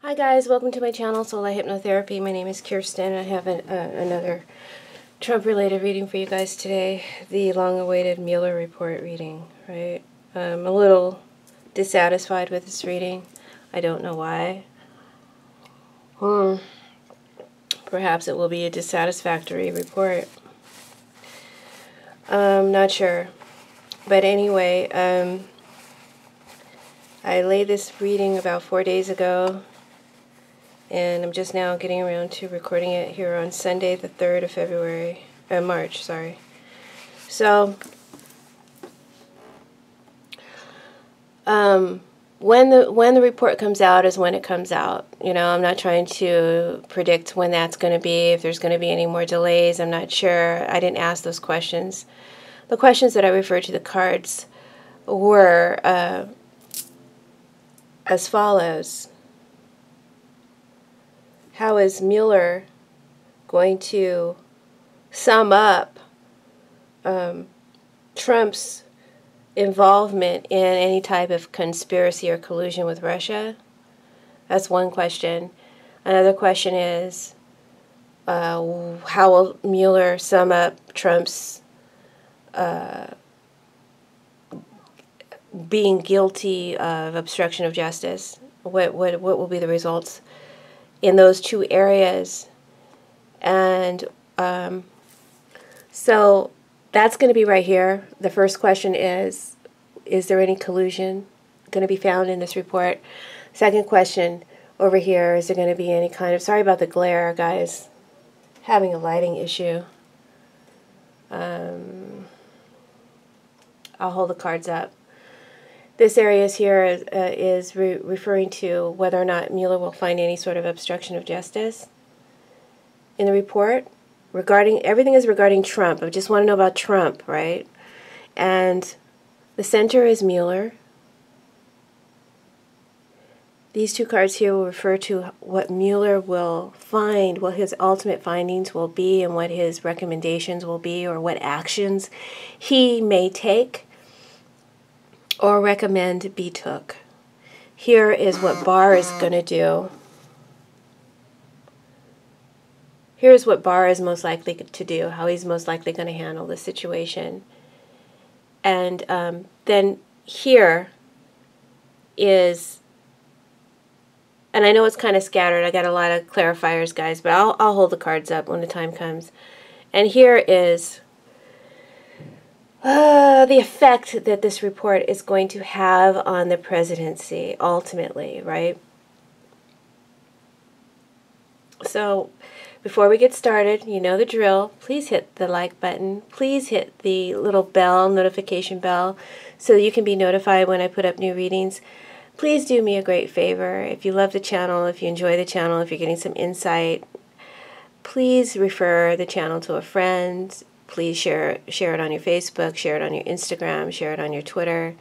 Hi guys, welcome to my channel, Soulight Hypnotherapy. My name is Kirsten. I have another Trump-related reading for you guys today. The long-awaited Mueller report reading, right? I'm a little dissatisfied with this reading. I don't know why. Perhaps it will be a dissatisfactory report. Not sure. But anyway, I laid this reading about 4 days ago. And I'm just now getting around to recording it here on Sunday, the 3rd of March, sorry. So, when the report comes out is when it comes out. You know, I'm not trying to predict when that's going to be, if there's going to be any more delays. I'm not sure. I didn't ask those questions. The questions that I referred to the cards were as follows. How is Mueller going to sum up Trump's involvement in any type of conspiracy or collusion with Russia? That's one question. Another question is, how will Mueller sum up Trump's being guilty of obstruction of justice? What will be the results in those two areas? And so that's going to be right here. The first question is there any collusion going to be found in this report? Second question over here, is there going to be any kind of, sorry about the glare, guys, having a lighting issue. I'll hold the cards up. This area here is referring to whether or not Mueller will find any sort of obstruction of justice in the report. Everything is regarding Trump. I just want to know about Trump, right? And the center is Mueller. These two cards here will refer to what Mueller will find, what his ultimate findings will be, and what his recommendations will be, or what actions he may take or recommend be took. Here is what Barr is going to do. Here's what Barr is most likely to do, how he's most likely going to handle the situation. And then here is, and I know it's kind of scattered, I got a lot of clarifiers, guys, but I'll hold the cards up when the time comes. And here is the effect that this report is going to have on the presidency, ultimately, right? So, before we get started, you know the drill. Please hit the like button. Please hit the little bell, notification bell, so you can be notified when I put up new readings. Please do me a great favor. If you love the channel, if you enjoy the channel, if you're getting some insight, please refer the channel to a friend. Please share it on your Facebook, share it on your Instagram, share it on your Twitter,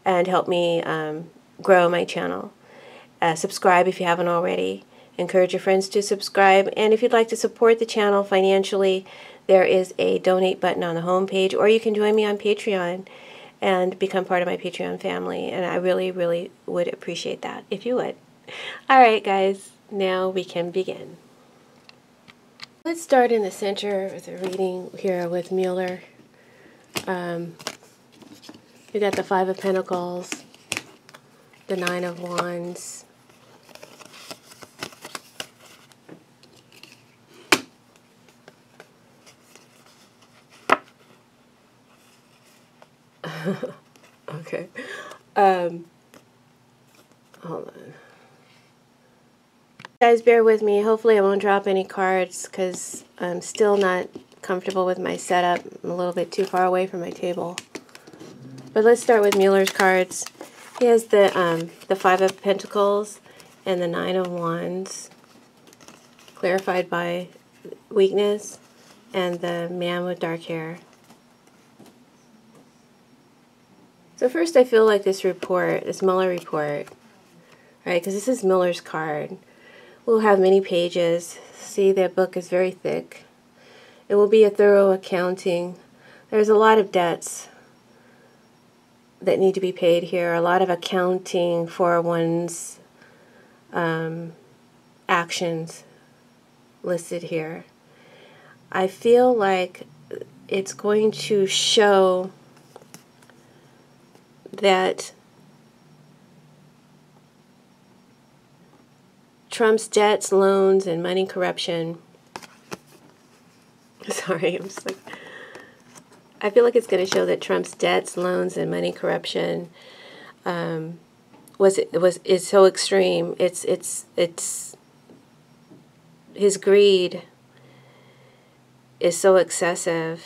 and help me grow my channel. Subscribe if you haven't already. Encourage your friends to subscribe. And if you'd like to support the channel financially, there is a donate button on the home page, or you can join me on Patreon and become part of my Patreon family. And I really, really would appreciate that if you would. All right, guys, now we can begin. Let's start in the center of the reading here with Mueller. You got the Five of Pentacles, the Nine of Wands, okay. Hold on. Guys, bear with me. Hopefully I won't drop any cards because I'm still not comfortable with my setup. I'm a little bit too far away from my table. But let's start with Mueller's cards. He has the Five of Pentacles and the Nine of Wands, clarified by weakness, and the man with dark hair. So first I feel like this report, this Mueller report, right, because this is Mueller's card, will have many pages. See, that book is very thick. It will be a thorough accounting. There's a lot of debts that need to be paid here, a lot of accounting for one's actions listed here. I feel like it's going to show that Trump's debts, loans, and money corruption. Sorry, I'm just like, I feel like it's going to show that Trump's debts, loans, and money corruption is so extreme. It's his greed is so excessive.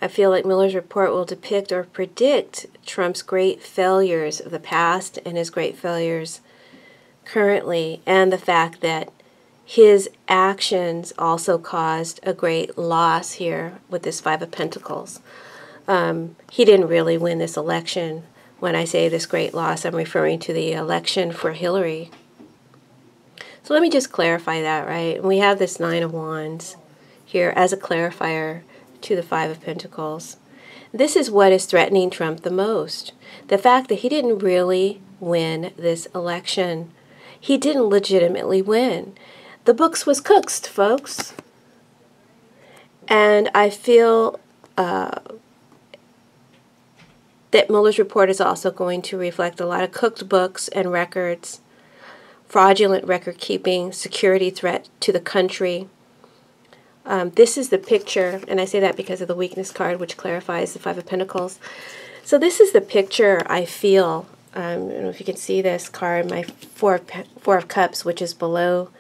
I feel like Mueller's report will depict or predict Trump's great failures of the past and his great failures currently, and the fact that his actions also caused a great loss here with this Five of Pentacles. He didn't really win this election. When I say this great loss, I'm referring to the election for Hillary. So let me just clarify that, right? We have this Nine of Wands here as a clarifier to the Five of Pentacles. This is what is threatening Trump the most. The fact that he didn't really win this election. He didn't legitimately win. The books was cooked, folks. And I feel that Mueller's report is also going to reflect a lot of cooked books and records, fraudulent record keeping, security threat to the country. This is the picture, and I say that because of the weakness card, which clarifies the Five of Pentacles. So this is the picture I feel. I don't know if you can see this card, my Four of Cups, which is below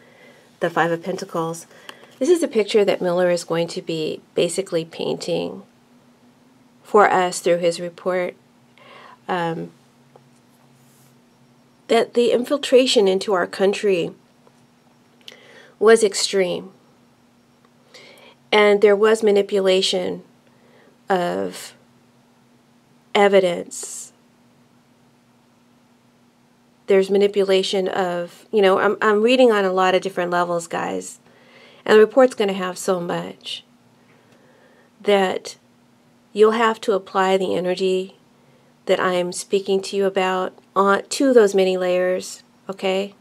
the Five of Pentacles. This is a picture that Mueller is going to be basically painting for us through his report. That the infiltration into our country was extreme. And there was manipulation of evidence. There's manipulation of, you know, I'm reading on a lot of different levels, guys. And the report's going to have so much that you'll have to apply the energy that I'm speaking to you about to those many layers, okay?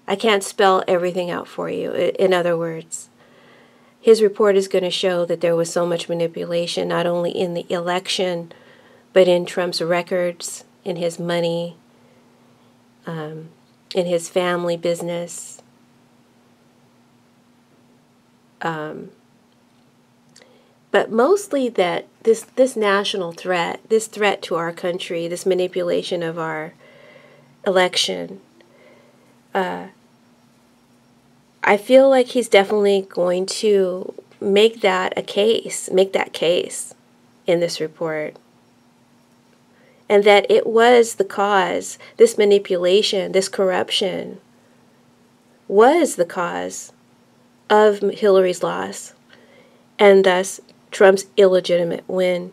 I can't spell everything out for you. In other words, his report is going to show that there was so much manipulation, not only in the election, but in Trump's records, in his money, in his family business. But mostly that this national threat, this threat to our country, this manipulation of our election, I feel like he's definitely going to make that case in this report. And that it was the cause, this manipulation, this corruption, was the cause of Hillary's loss, and thus Trump's illegitimate win.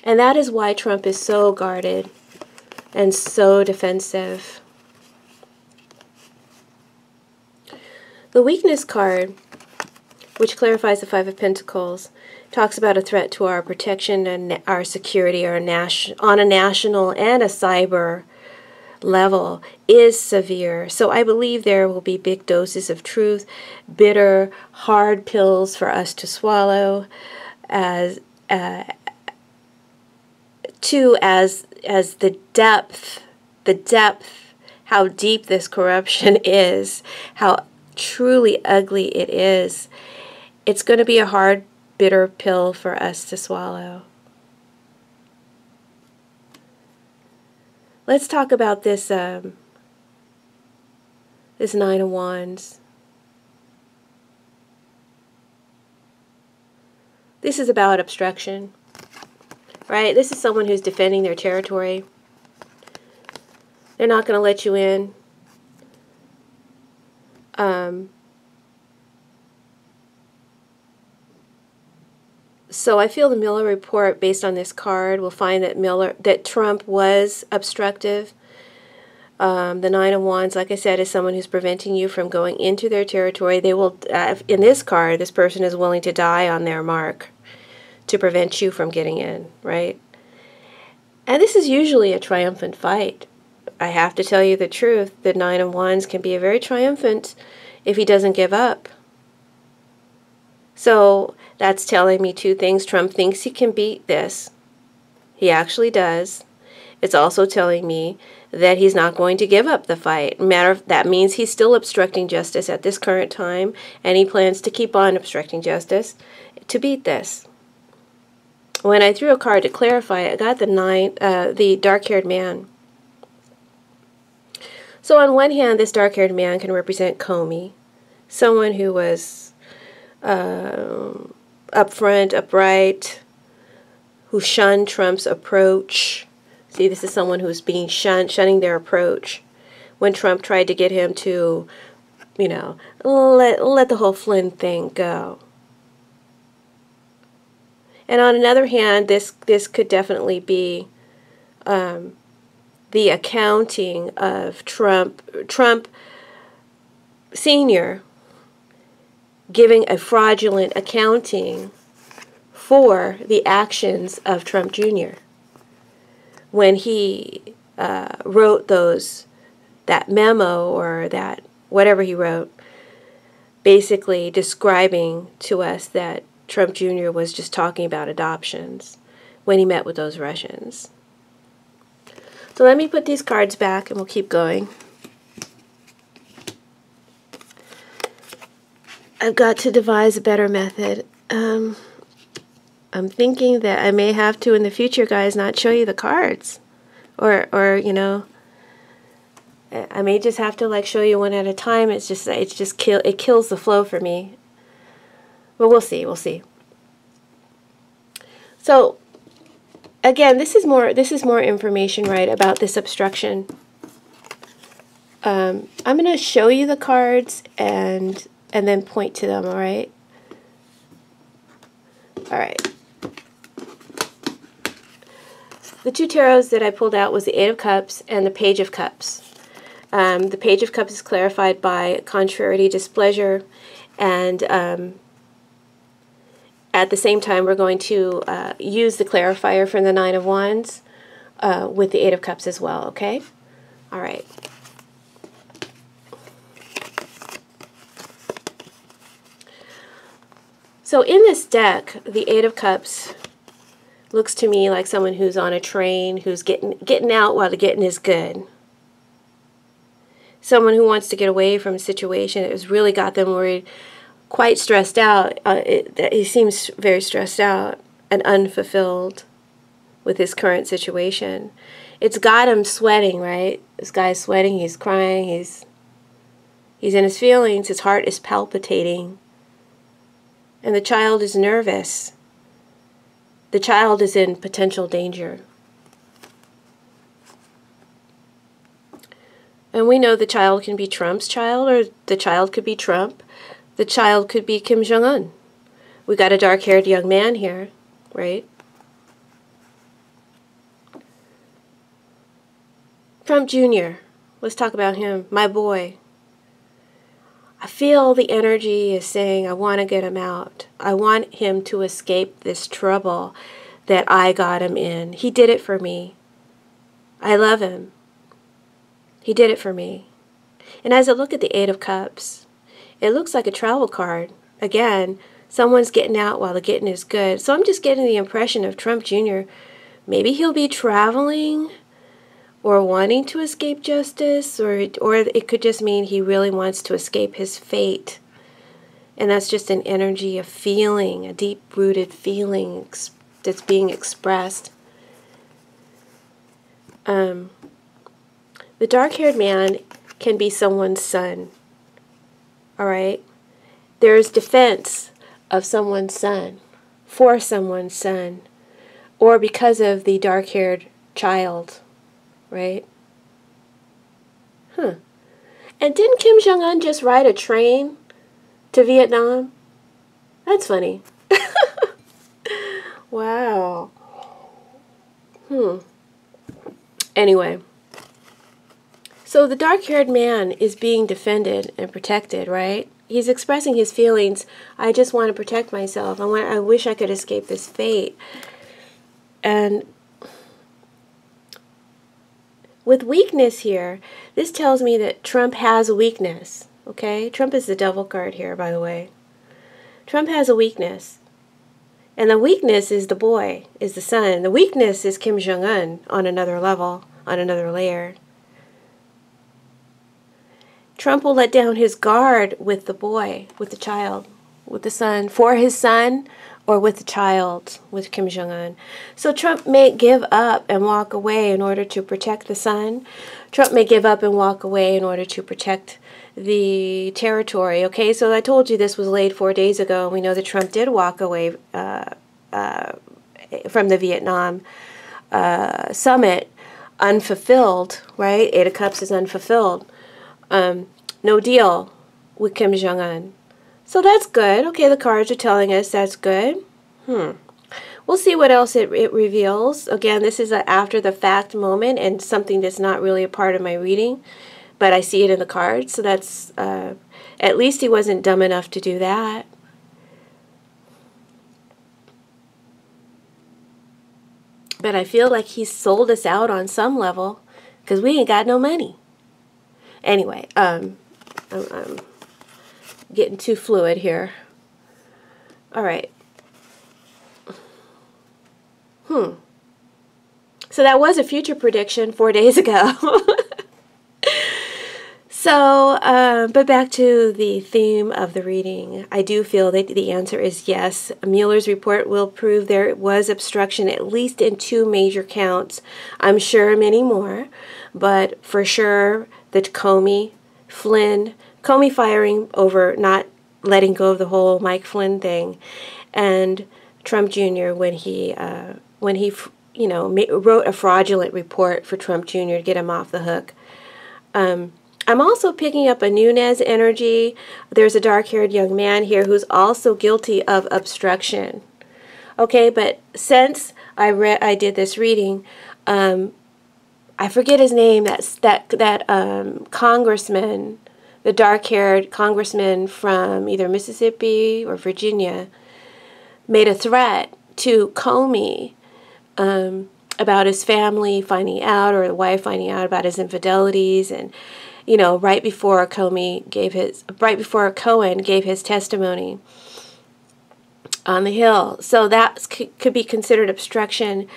And that is why Trump is so guarded and so defensive. The weakness card, which clarifies the Five of Pentacles, talks about a threat to our protection and our security on a national and a cyber level is severe. So I believe there will be big doses of truth, bitter, hard pills for us to swallow, as the depth, how deep this corruption is, how truly ugly it is. It's going to be a hard, bitter pill for us to swallow. Let's talk about this this Nine of Wands. This is about obstruction, right? This is someone who's defending their territory. They're not going to let you in. So I feel the Mueller report, based on this card, will find that Trump was obstructive. The Nine of Wands, like I said, is someone who's preventing you from going into their territory. They will, in this card, this person is willing to die on their mark to prevent you from getting in, right? And this is usually a triumphant fight. I have to tell you the truth. The Nine of Wands can be very triumphant if he doesn't give up. So that's telling me two things. Trump thinks he can beat this. He actually does. It's also telling me that he's not going to give up the fight. That means he's still obstructing justice at this current time, and he plans to keep on obstructing justice to beat this. When I threw a card to clarify it, I got the dark-haired man. So on one hand, this dark-haired man can represent Comey, someone who was upfront, upright, who shunned Trump's approach. See, this is someone who's being shunning their approach. When Trump tried to get him to, you know, let the whole Flynn thing go. And on another hand, this could definitely be the accounting of Trump Sr. giving a fraudulent accounting for the actions of Trump Jr. when he wrote that memo or that whatever he wrote, basically describing to us that Trump Jr. was just talking about adoptions when he met with those Russians. So let me put these cards back and we'll keep going. I've got to devise a better method. I'm thinking that I may have to in the future, guys, not show you the cards. Or you know, I may just have to like show you one at a time. It kills the flow for me. But we'll see. So again, this is more information, right, about this obstruction. I'm going to show you the cards and then point to them, all right? All right. The two tarots that I pulled out was the Eight of Cups and the Page of Cups. The Page of Cups is clarified by contrariety, displeasure, and at the same time we're going to use the clarifier from the Nine of Wands with the Eight of Cups as well, okay? All right. So in this deck, the Eight of Cups looks to me like someone who's on a train, who's getting out while the getting is good. Someone who wants to get away from a situation that has really got them worried, quite stressed out. He seems very stressed out and unfulfilled with his current situation. It's got him sweating, right? This guy's sweating, he's crying, he's in his feelings, his heart is palpitating. And the child is nervous. The child is in potential danger. And we know the child can be Trump's child, or the child could be Trump. The child could be Kim Jong-un. We got a dark-haired young man here, right? Trump Jr. Let's talk about him. My boy. I feel the energy is saying, I want to get him out. I want him to escape this trouble that I got him in. He did it for me. I love him. He did it for me. And as I look at the Eight of Cups, it looks like a travel card. Again, someone's getting out while the getting is good. So I'm just getting the impression of Trump Jr. Maybe he'll be traveling or wanting to escape justice, or it could just mean he really wants to escape his fate. And that's just an energy, a feeling, a deep-rooted feeling that's being expressed. The dark-haired man can be someone's son. All right? There's defense of someone's son, for someone's son, or because of the dark-haired child. Right? Huh. And didn't Kim Jong-un just ride a train to Vietnam? That's funny. Wow. Anyway. So the dark-haired man is being defended and protected, right? He's expressing his feelings. I just want to protect myself. I wish I could escape this fate. And with weakness here, this tells me that Trump has a weakness, okay? Trump is the devil card here, by the way. Trump has a weakness. And the weakness is the boy, is the son. The weakness is Kim Jong-un on another level, on another layer. Trump will let down his guard with the boy, with the child, with the son, for his son, or with the child, with Kim Jong-un. So Trump may give up and walk away in order to protect the son. Trump may give up and walk away in order to protect the territory. Okay, so I told you this was laid 4 days ago. We know that Trump did walk away from the Vietnam summit unfulfilled, right? Eight of Cups is unfulfilled. No deal with Kim Jong-un. So that's good. Okay, the cards are telling us that's good. We'll see what else it reveals. Again, this is an after-the-fact moment and something that's not really a part of my reading, but I see it in the cards, so that's, at least he wasn't dumb enough to do that. But I feel like he sold us out on some level, because we ain't got no money. Anyway, I'm getting too fluid here. All right. So that was a future prediction 4 days ago. So, but back to the theme of the reading. I do feel that the answer is yes. Mueller's report will prove there was obstruction at least in 2 major counts. I'm sure many more, but for sure the Comey firing over not letting go of the whole Mike Flynn thing, and Trump Jr. when he wrote a fraudulent report for Trump Jr. to get him off the hook. I'm also picking up a Nunez energy. There's a dark-haired young man here who's also guilty of obstruction. Okay, but since I did this reading, I forget his name. That congressman, the dark-haired congressman from either Mississippi or Virginia, made a threat to Comey about his family finding out, or the wife finding out about his infidelities, and right before Cohen gave his testimony on the Hill. So that could be considered obstruction,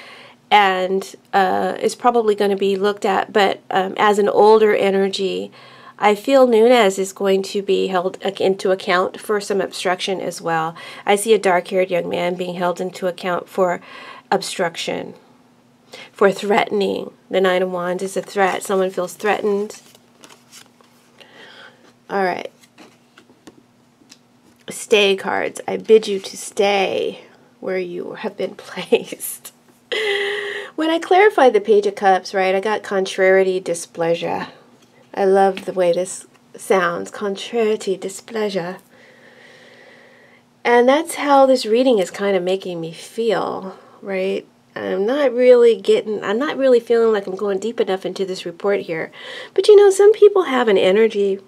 and is probably going to be looked at. But as an older energy, I feel Nunez is going to be held into account for some obstruction as well. I see a dark-haired young man being held into account for obstruction, for threatening. The Nine of Wands is a threat. Someone feels threatened. All right. Stay cards. I bid you to stay where you have been placed. When I clarified the Page of Cups, right, I got contrariety, displeasure. I love the way this sounds. Contrariety, displeasure. And that's how this reading is kind of making me feel, right? I'm not really feeling like I'm going deep enough into this report here. But some people have an energy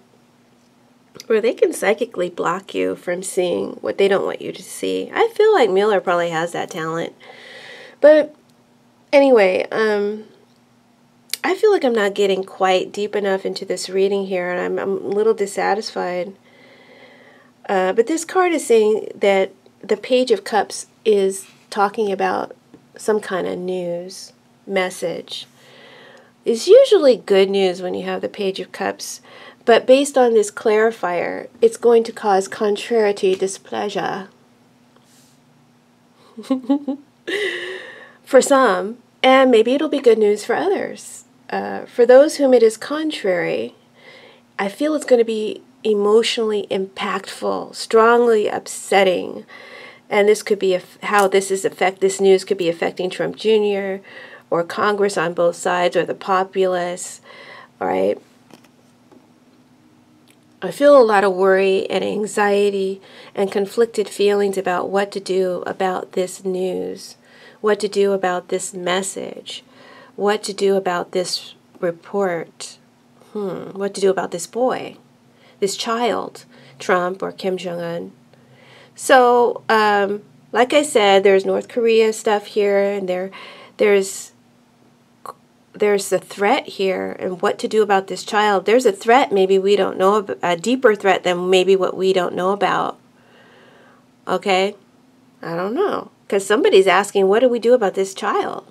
where they can psychically block you from seeing what they don't want you to see. I feel like Mueller probably has that talent. But anyway, I feel like I'm not getting quite deep enough into this reading here, and I'm a little dissatisfied. But this card is saying that the Page of Cups is talking about some kind of news, message. It's usually good news when you have the Page of Cups, but based on this clarifier, it's going to cause contrariety, displeasure for some, and maybe it'll be good news for others. For those whom it is contrary, I feel it's going to be emotionally impactful, strongly upsetting, and this could be how this news could be affecting Trump Jr. or Congress on both sides, or the populace. All right. I feel a lot of worry and anxiety and conflicted feelings about what to do about this news, what to do about this message, what to do about this report, what to do about this boy, this child, Trump or Kim Jong-un. So, like I said, there's North Korea stuff here, and there's there's a threat here and what to do about this child. There's a threat maybe we don't know about, a deeper threat than maybe what we don't know about. Okay? I don't know. Because somebody's asking, what do we do about this child?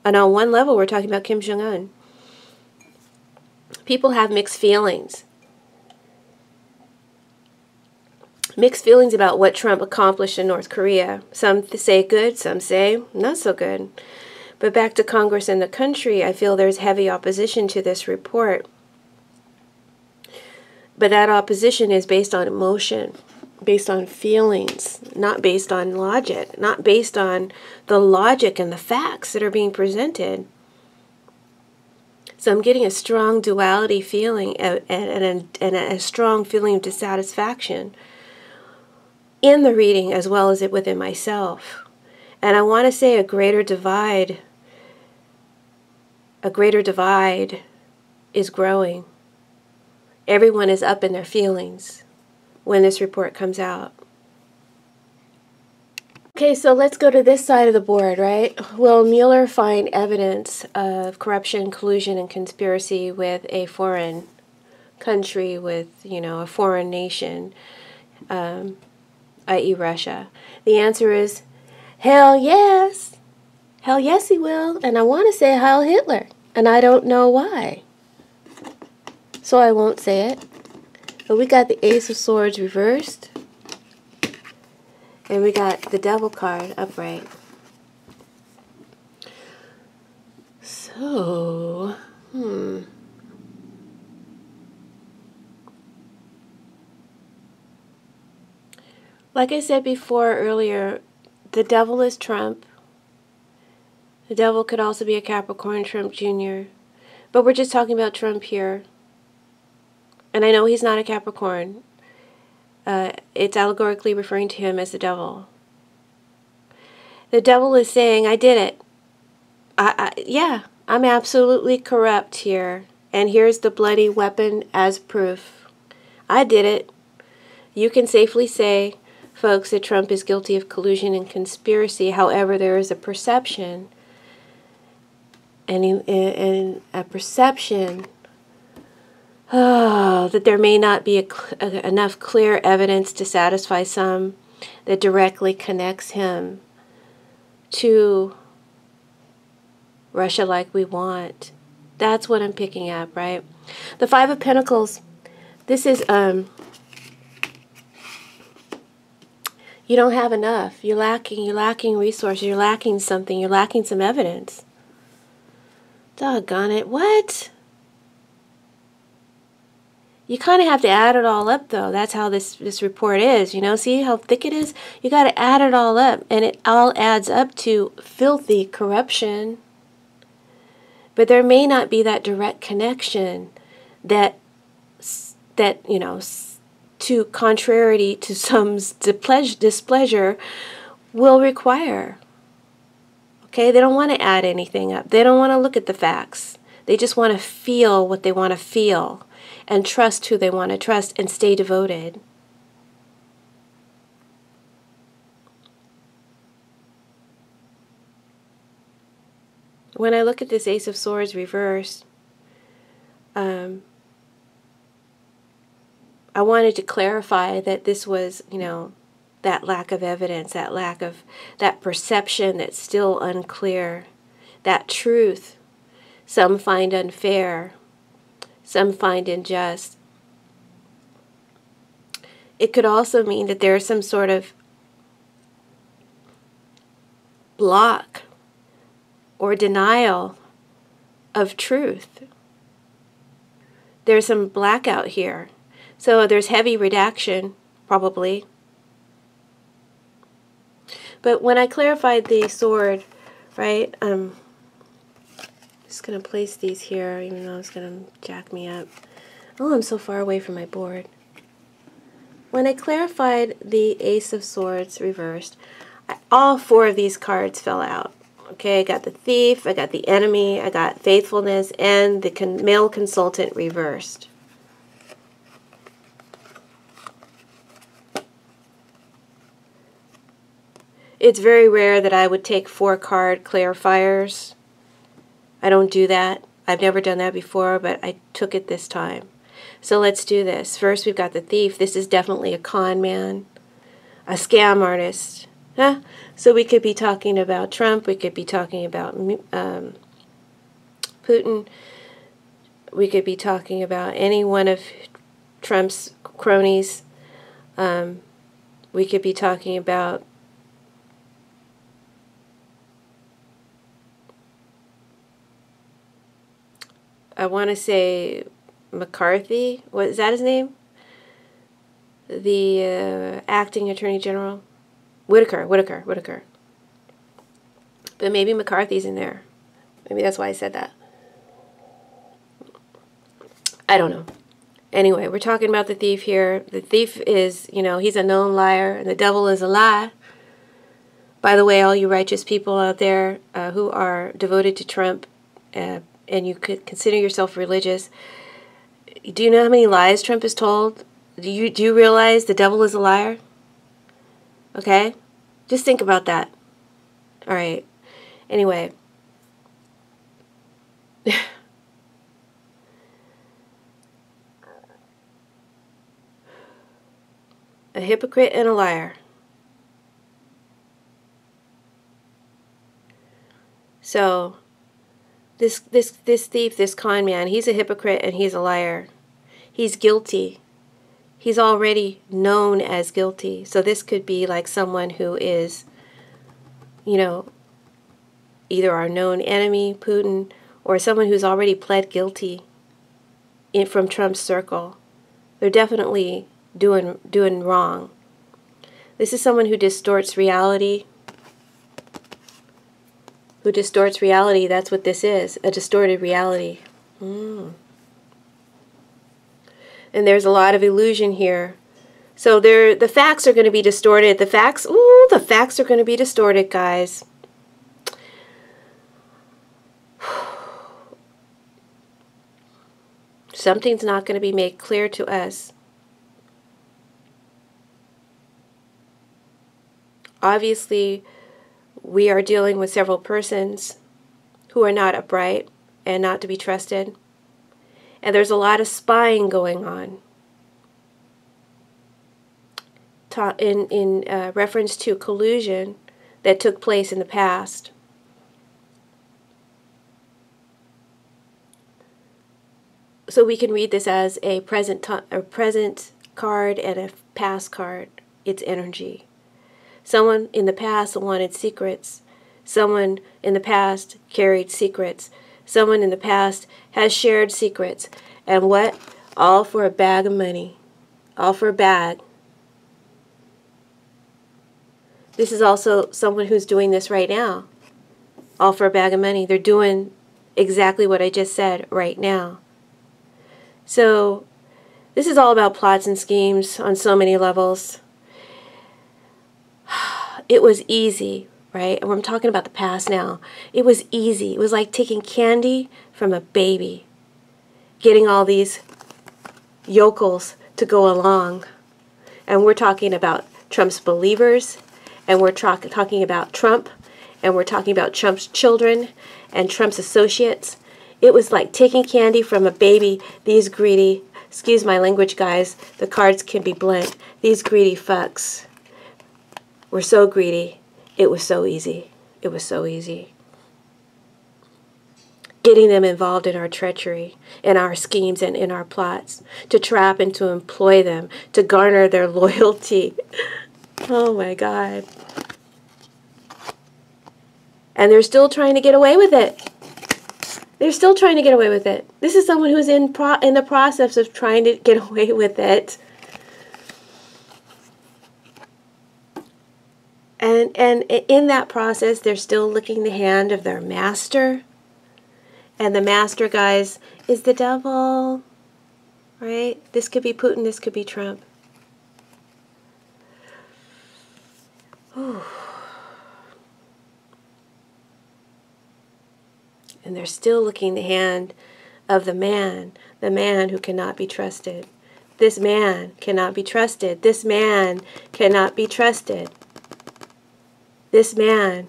And on one level, we're talking about Kim Jong-un. People have mixed feelings. Mixed feelings about what Trump accomplished in North Korea. Some say good, some say not so good. But back to Congress and the country, I feel there's heavy opposition to this report. But that opposition is based on emotion, based on feelings, not based on logic, not based on the logic and the facts that are being presented. So I'm getting a strong duality feeling and a strong feeling of dissatisfaction in the reading as well as it within myself. And I want to say a greater divide is growing. Everyone is up in their feelings when this report comes out. Okay, so let's go to this side of the board, right? Will Mueller find evidence of corruption, collusion, and conspiracy with a foreign country, with, a foreign nation, i.e. Russia? The answer is hell yes. Hell yes he will. And I want to say Heil Hitler. And I don't know why. So I won't say it. But we got the Ace of Swords reversed. And we got the Devil card upright. So, like I said before earlier, the Devil is Trump. The Devil could also be a Capricorn, Trump Jr. But we're just talking about Trump here. And I know he's not a Capricorn. It's allegorically referring to him as the Devil. The Devil is saying, I did it. Yeah, I'm absolutely corrupt here. And here's the bloody weapon as proof. I did it. You can safely say, folks, that Trump is guilty of collusion and conspiracy. However, there is a perception and a perception that there may not be enough clear evidence to satisfy some that directly connects him to Russia like we want. That's what I'm picking up, right? The Five of Pentacles, this is, you don't have enough. You're lacking resources. You're lacking something. You're lacking some evidence. Doggone it. What? You kind of have to add it all up, though. That's how this report is. See how thick it is? You got to add it all up, and it all adds up to filthy corruption. But there may not be that direct connection that to contrariety to some's displeasure will require. Okay, they don't want to add anything up. They don't want to look at the facts. They just want to feel what they want to feel and trust who they want to trust and stay devoted. When I look at this Ace of Swords reversed, I wanted to clarify that this was, that lack of evidence, that perception that's still unclear, that truth some find unfair, some find unjust. It could also mean that there is some sort of block or denial of truth. There's some blackout here. So there's heavy redaction, probably. But when I clarified the sword, right, just going to place these here, even though it's going to jack me up. Oh, I'm so far away from my board. When I clarified the Ace of Swords reversed, all four of these cards fell out. Okay, I got the Thief, I got the Enemy, I got Faithfulness, and the Male Consultant reversed. It's very rare that I would take 4-card clarifiers I don't do that. I've never done that before, but I took it this time. So let's do this. First, we've got the thief. This is definitely a con man, a scam artist. Huh? So we could be talking about Trump. We could be talking about Putin. We could be talking about any one of Trump's cronies. We could be talking about I want to say McCarthy. What is that his name? The acting attorney general. Whitaker. But maybe McCarthy's in there. Maybe that's why I said that. I don't know. Anyway, we're talking about the thief here. The thief is, you know, he's a known liar, and the devil is a lie. By the way, all you righteous people out there who are devoted to Trump, and you could consider yourself religious, do you know how many lies Trump has told? Do you realize the devil is a liar? Okay? Just think about that. All right. Anyway. A hypocrite and a liar. So, this thief, this con man, he's a hypocrite and he's a liar. He's guilty. He's already known as guilty. So this could be like someone who is, you know, either our known enemy, Putin, or someone who's already pled guilty from Trump's circle. They're definitely doing wrong. This is someone who distorts reality. Who distorts reality, that's what this is, a distorted reality. And there's a lot of illusion here. So the facts are going to be distorted. The facts are going to be distorted, guys. Something's not going to be made clear to us. Obviously, we are dealing with several persons who are not upright and not to be trusted. And there's a lot of spying going on. In reference to collusion that took place in the past. So we can read this as a present card and a past card. It's energy. Someone in the past wanted secrets. Someone in the past carried secrets. Someone in the past has shared secrets. And what? All for a bag of money. All for a bag. This is also someone who's doing this right now. All for a bag of money. They're doing exactly what I just said right now. So, this is all about plots and schemes on so many levels. It was easy, right? And I'm talking about the past now. It was easy. It was like taking candy from a baby. Getting all these yokels to go along. And we're talking about Trump's believers. And we're talking about Trump. And we're talking about Trump's children and Trump's associates. It was like taking candy from a baby. These greedy, excuse my language, guys, the cards can be blunt. These greedy fucks were so greedy. It was so easy. It was so easy. Getting them involved in our treachery, in our schemes, and in our plots, to trap and to employ them, to garner their loyalty. Oh my God. And they're still trying to get away with it. They're still trying to get away with it. This is someone who's in the process of trying to get away with it. And in that process, they're still licking the hand of their master. And the master, guys, is the devil. Right? This could be Putin. This could be Trump. Whew. And they're still licking the hand of the man who cannot be trusted. This man cannot be trusted. This man cannot be trusted. This man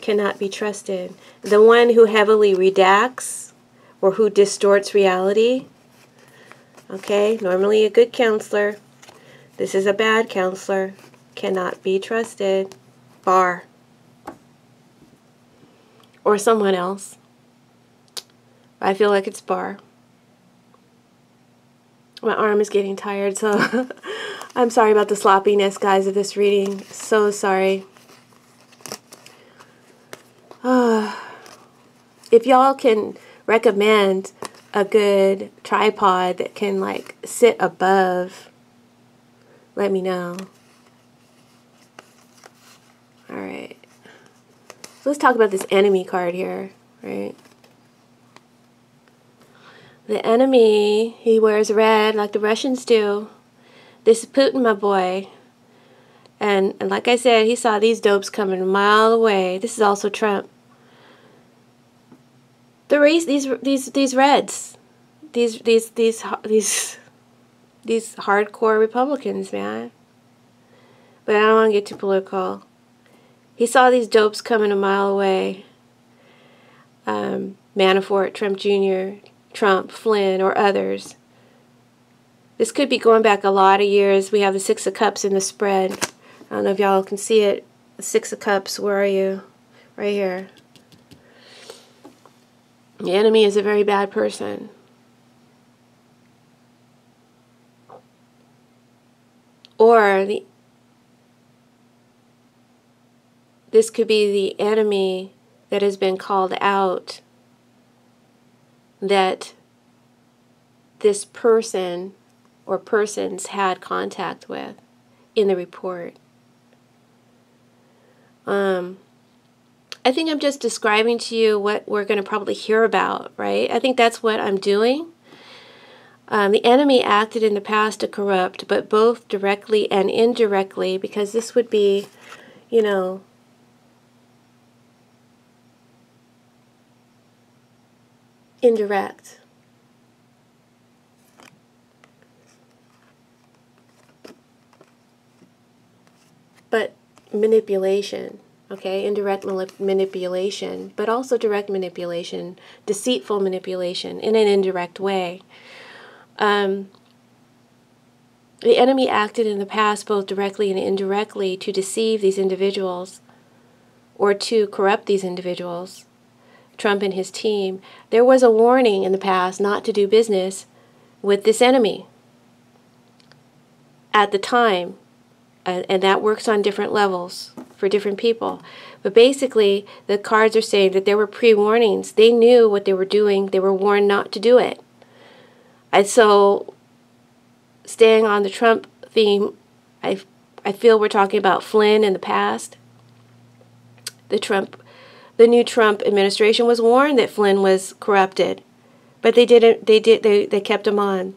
cannot be trusted. The one who heavily redacts or who distorts reality. Okay, normally a good counselor. This is a bad counselor. Cannot be trusted. Bar. Or someone else. I feel like it's Bar. My arm is getting tired, so I'm sorry about the sloppiness, guys, of this reading. So sorry. If y'all can recommend a good tripod that can, like, sit above, let me know. Alright. So let's talk about this enemy card here, right? The enemy, he wears red like the Russians do. This is Putin, my boy. And like I said, he saw these dopes coming a mile away. This is also Trump. The race, these Reds, these hardcore Republicans, man. But I don't want to get too political. He saw these dopes coming a mile away. Manafort, Trump Jr., Trump, Flynn, or others. This could be going back a lot of years. We have the Six of Cups in the spread. I don't know if y'all can see it. The Six of Cups, where are you? Right here. The enemy is a very bad person. Or this could be the enemy that has been called out, that this person or persons had contact with in the report. I think I'm just describing to you what we're going to probably hear about, right? I think that's what I'm doing. The enemy acted in the past to corrupt, but both directly and indirectly, because this would be, you know, indirect. But manipulation, okay? Indirect manipulation, but also direct manipulation, deceitful manipulation in an indirect way. The enemy acted in the past both directly and indirectly to deceive these individuals or to corrupt these individuals. Trump and his team. There was a warning in the past not to do business with this enemy at the time, and that works on different levels for different people. But basically, the cards are saying that there were pre-warnings. They knew what they were doing. They were warned not to do it. And so, staying on the Trump theme, I feel we're talking about Flynn in the past. The new Trump administration was warned that Flynn was corrupted, but they kept him on.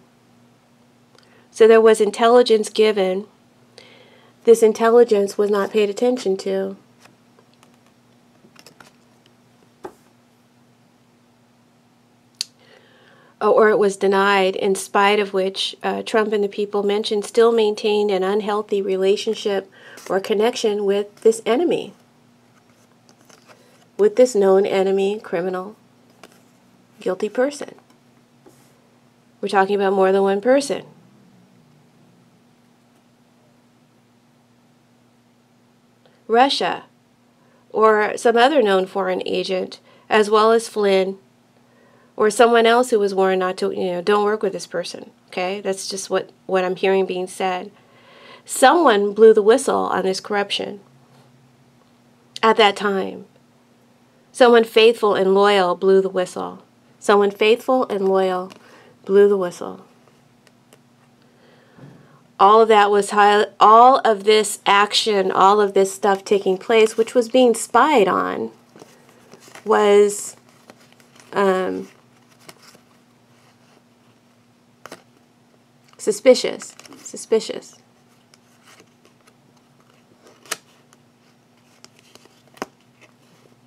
So there was intelligence given. This intelligence was not paid attention to. Or it was denied, in spite of which Trump and the people mentioned still maintained an unhealthy relationship or connection with this enemy. With this known enemy, criminal, guilty person. We're talking about more than one person. Russia, or some other known foreign agent, as well as Flynn, or someone else who was warned not to, don't work with this person. Okay, that's just what I'm hearing being said. Someone blew the whistle on this corruption at that time. Someone faithful and loyal blew the whistle. Someone faithful and loyal blew the whistle. All of that was all of this action, all of this stuff taking place, which was being spied on, was suspicious. Suspicious.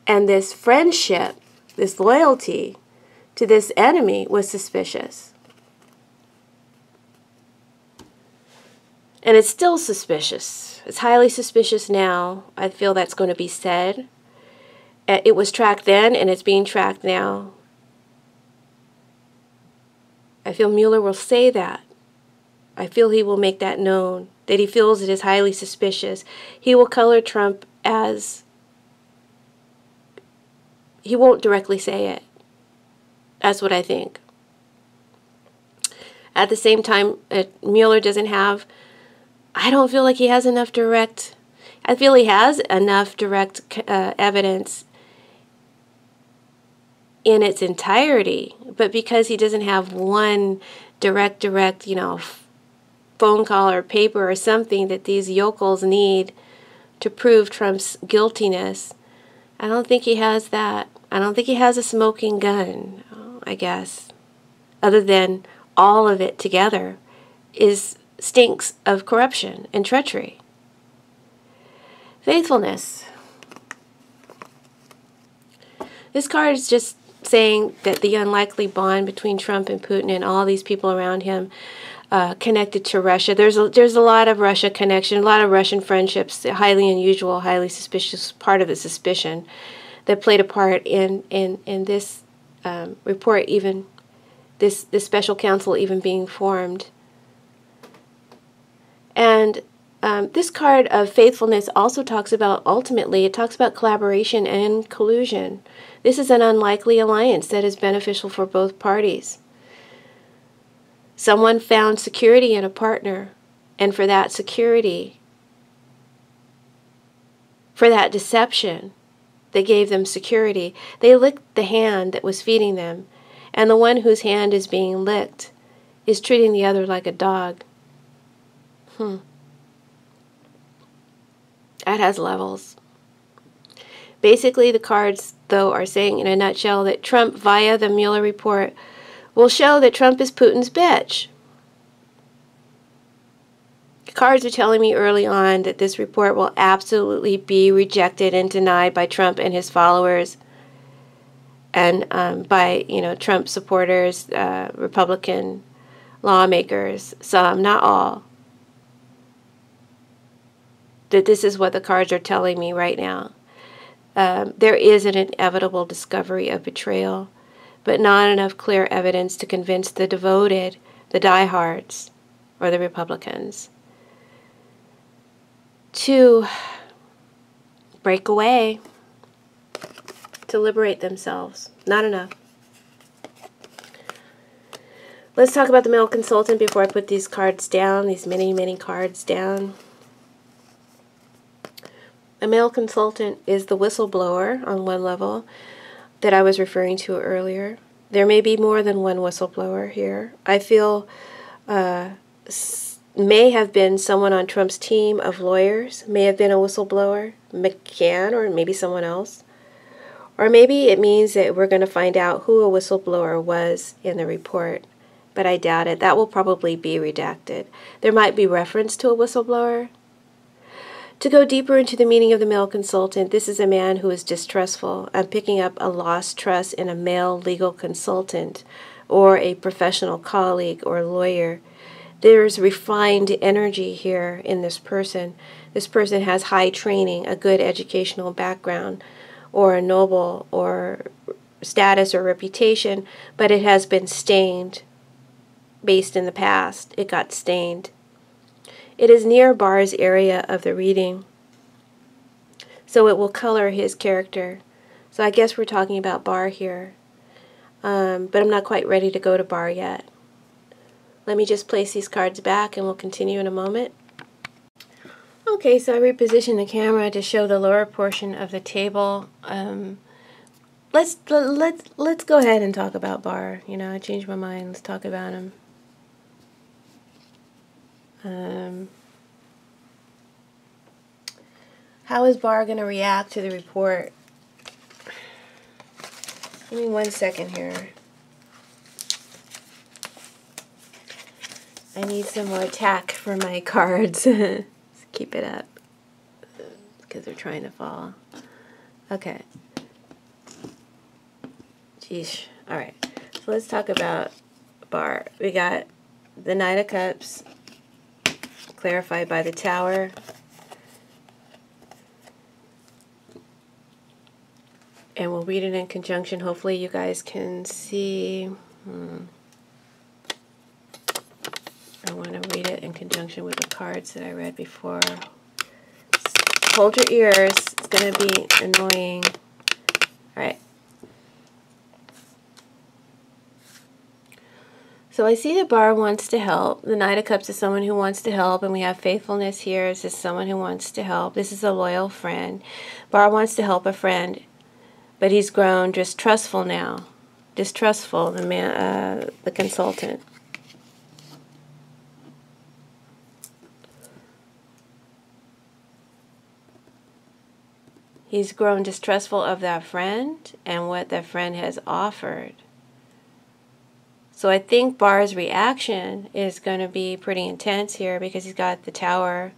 And this friendship, this loyalty to this enemy was suspicious. And it's still suspicious. It's highly suspicious now. I feel that's going to be said. It was tracked then, and it's being tracked now. I feel Mueller will say that. I feel he will make that known, that he feels it is highly suspicious. He will color Trump as... He won't directly say it. That's what I think. At the same time, Mueller doesn't have... I don't feel like he has enough direct... I feel he has enough direct evidence in its entirety, but because he doesn't have one direct, phone call or paper or something that these yokels need to prove Trump's guiltiness, I don't think he has that. I don't think he has a smoking gun, I guess, other than all of it together stinks of corruption and treachery. Faithfulness. This card is just saying that the unlikely bond between Trump and Putin and all these people around him connected to Russia. There's a lot of Russia connection, a lot of Russian friendships, highly unusual, highly suspicious, part of the suspicion that played a part in this report, even this special counsel even being formed. And this card of faithfulness also talks about, ultimately, it talks about collaboration and collusion. This is an unlikely alliance that is beneficial for both parties. Someone found security in a partner, and for that security, for that deception that gave them security, they licked the hand that was feeding them, and the one whose hand is being licked is treating the other like a dog. That has levels. Basically, the cards, though, are saying in a nutshell that Trump, via the Mueller report, will show that Trump is Putin's bitch. The cards are telling me early on that this report will absolutely be rejected and denied by Trump and his followers, and by Trump supporters, Republican lawmakers, some, not all. That this is what the cards are telling me right now. There is an inevitable discovery of betrayal, but not enough clear evidence to convince the devoted, the diehards, or the Republicans to break away, to liberate themselves. Not enough. Let's talk about the male consultant before I put these cards down, these many, many cards down. A male consultant is the whistleblower on one level that I was referring to earlier. There may be more than one whistleblower here. I feel may have been someone on Trump's team of lawyers, may have been a whistleblower, McCann, or maybe someone else. Or maybe it means that we're going to find out who a whistleblower was in the report, but I doubt it. That will probably be redacted. There might be reference to a whistleblower. To go deeper into the meaning of the male consultant, this is a man who is distrustful. I'm picking up a lost trust in a male legal consultant or a professional colleague or lawyer. There's refined energy here in this person. This person has high training, a good educational background, or a noble or status or reputation, but it has been stained based in the past. It got stained. It is near Barr's area of the reading, so it will color his character. So I guess we're talking about Barr here, but I'm not quite ready to go to Barr yet. Let me just place these cards back and we'll continue in a moment. Okay, so I repositioned the camera to show the lower portion of the table. Let's go ahead and talk about Barr. I changed my mind. Let's talk about him. How is Barr going to react to the report? Give me 1 second here. I need some more tack for my cards. Let's keep it up because they're trying to fall. Okay. Jeez. All right. So let's talk about Barr. We got the Knight of Cups, clarified by the Tower. And we'll read it in conjunction. Hopefully you guys can see. I want to read it in conjunction with the cards that I read before. Hold your ears. It's going to be annoying. All right. So I see the bar wants to help. The Knight of Cups is someone who wants to help, and we have faithfulness here. This is someone who wants to help. This is a loyal friend. Bar wants to help a friend, but he's grown distrustful now. Distrustful, the man, the consultant. He's grown distrustful of that friend and what that friend has offered. So I think Bar's reaction is going to be pretty intense here because he's got the Tower,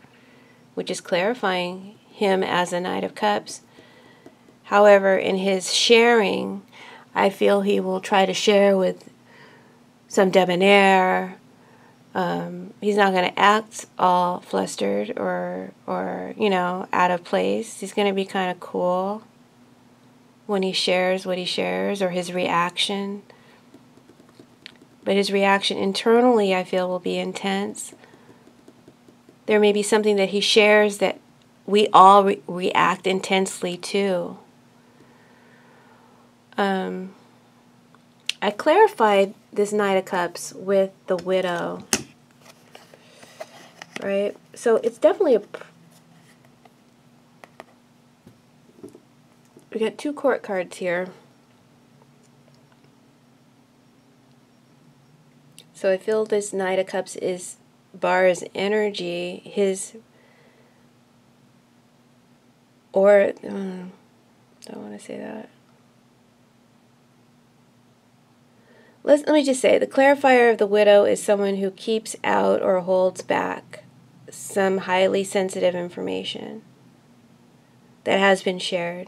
which is clarifying him as a Knight of Cups. However, in his sharing, I feel he will try to share with some debonair. He's not going to act all flustered or you know, out of place. He's going to be kind of cool when he shares what he shares, or his reaction. But his reaction internally, I feel, will be intense. There may be something that he shares that we all react intensely to. I clarified this Knight of Cups with the Widow. Right? So it's definitely we got 2 court cards here. So I feel this Knight of Cups is Bar's energy, I don't want to say that. Let me just say, the clarifier of the Widow is someone who keeps out or holds back some highly sensitive information that has been shared.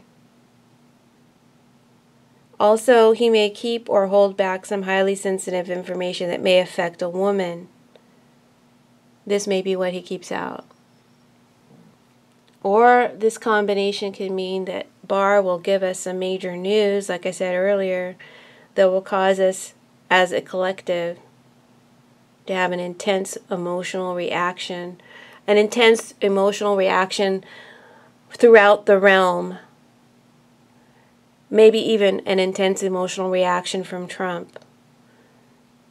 Also, he may keep or hold back some highly sensitive information that may affect a woman. This may be what he keeps out. Or this combination can mean that Bar will give us some major news, like I said earlier, that will cause us as a collective to have an intense emotional reaction. An intense emotional reaction throughout the realm. Maybe even an intense emotional reaction from Trump.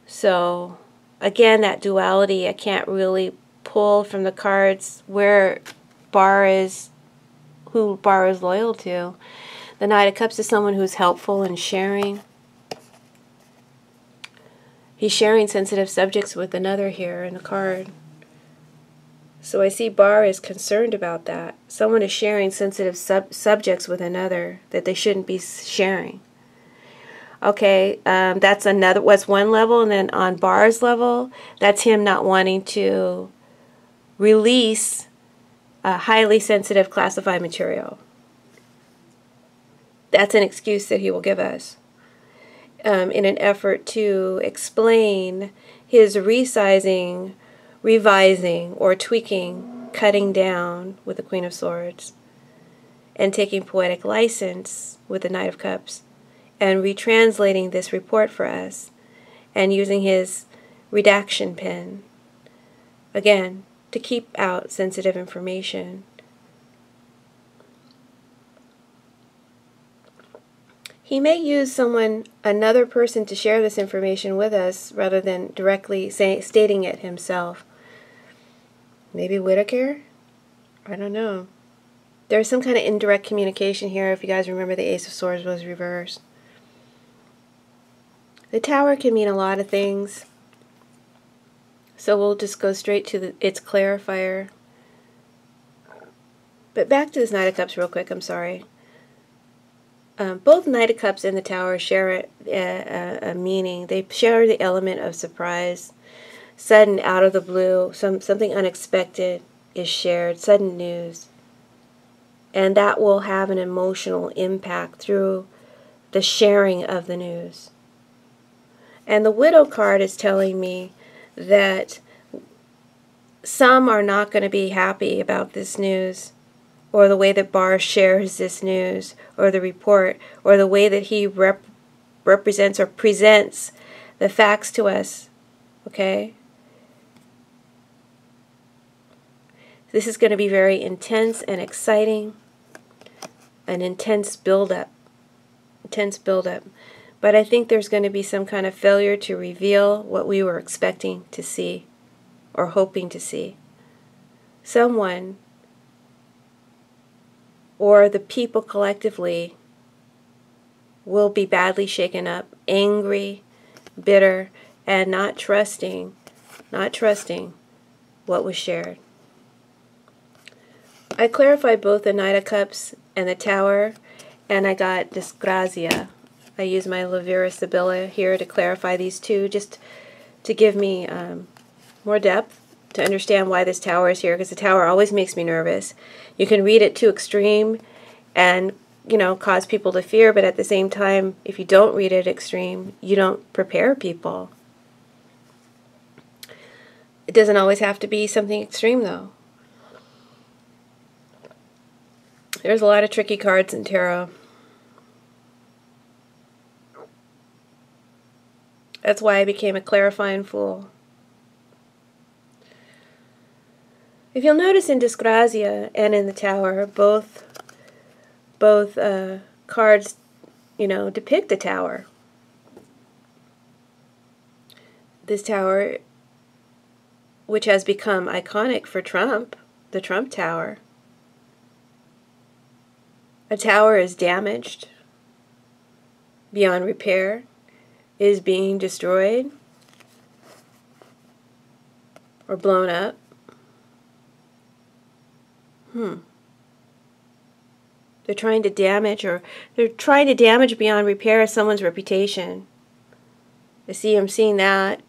So, again, that duality, I can't really pull from the cards where Bar is, who Bar is loyal to. The Knight of Cups is someone who's helpful and sharing. He's sharing sensitive subjects with another here in the card. So I see Bar is concerned about that. Someone is sharing sensitive subjects with another that they shouldn't be sharing. Okay, that's one level, and then on Bar's level, that's him not wanting to release highly sensitive classified material. That's an excuse that he will give us in an effort to explain his resizing, revising, or tweaking, cutting down with the Queen of Swords, and taking poetic license with the Knight of Cups, and retranslating this report for us, and using his redaction pen, again, to keep out sensitive information. He may use another person to share this information with us rather than directly stating it himself. Maybe Whitaker? I don't know. There's some kind of indirect communication here. If you guys remember, the Ace of Swords was reversed. The Tower can mean a lot of things. So we'll just go straight to its clarifier. But back to this Knight of Cups real quick, I'm sorry. Both Knight of Cups and the Tower share a meaning. They share the element of surprise. Sudden, out of the blue, something unexpected is shared, sudden news. And that will have an emotional impact through the sharing of the news. And the Widow card is telling me that some are not going to be happy about this news. or the way that Bar shares this news, or the report, or the way that he represents or presents the facts to us, okay? This is going to be very intense and exciting, an intense buildup, But I think there's going to be some kind of failure to reveal what we were expecting to see or hoping to see. Someone or the people collectively will be badly shaken up, angry, bitter, and not trusting what was shared. I clarified both the Knight of Cups and the Tower, and I got Disgrazia. I use my Levira Sibilla here to clarify these two, just to give me more depth, to understand why this Tower is here, because the Tower always makes me nervous. You can read it too extreme and, you know, cause people to fear, but at the same time, if you don't read it extreme, you don't prepare people. It doesn't always have to be something extreme, though. There's a lot of tricky cards in tarot. That's why I became a clarifying fool. If you'll notice in Disgrazia and in the Tower, both cards, you know, depict the Tower. This Tower, which has become iconic for Trump, the Trump Tower. A tower is damaged beyond repair, is being destroyed or blown up. They're trying to damage beyond repair someone's reputation. I'm seeing that.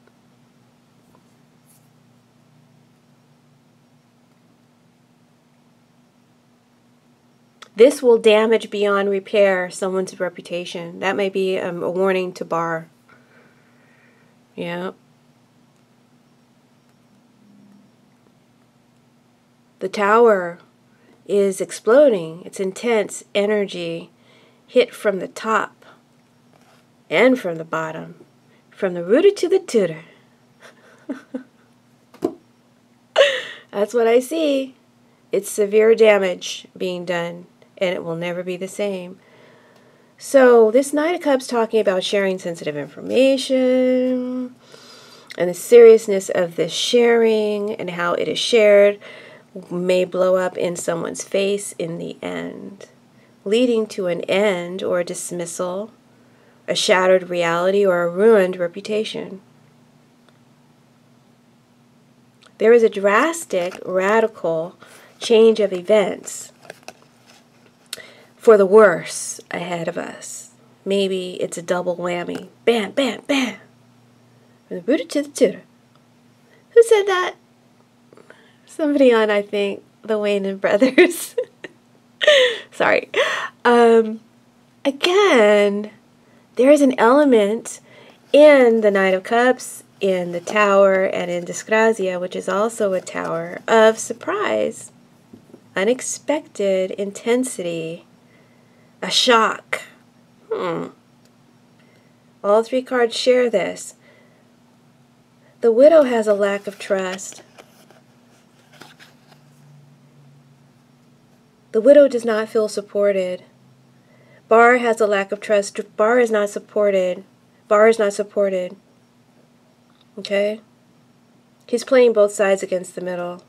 This will damage beyond repair someone's reputation. That may be a warning to Bar. Yeah. The Tower is exploding. It's intense energy hit from the top and from the bottom, from the rooter to the tutor. That's what I see. It's severe damage being done, and it will never be the same. So this Knight of Cups talking about sharing sensitive information and the seriousness of this sharing and how it is shared may blow up in someone's face in the end, leading to an end or a dismissal, a shattered reality, or a ruined reputation. There is a drastic, radical change of events for the worse ahead of us. Maybe it's a double whammy. Bam, bam, bam. From the rooter to the tutor. Who said that? Somebody on, I think, the Wayne Brothers. Sorry. Again, there is an element in the Knight of Cups, in the Tower, and in Disgrazia, which is also a Tower, of surprise, unexpected intensity, a shock. All three cards share this. The Widow has a lack of trust. The Widow does not feel supported. Bar has a lack of trust. Bar is not supported. Bar is not supported. Okay? He's playing both sides against the middle.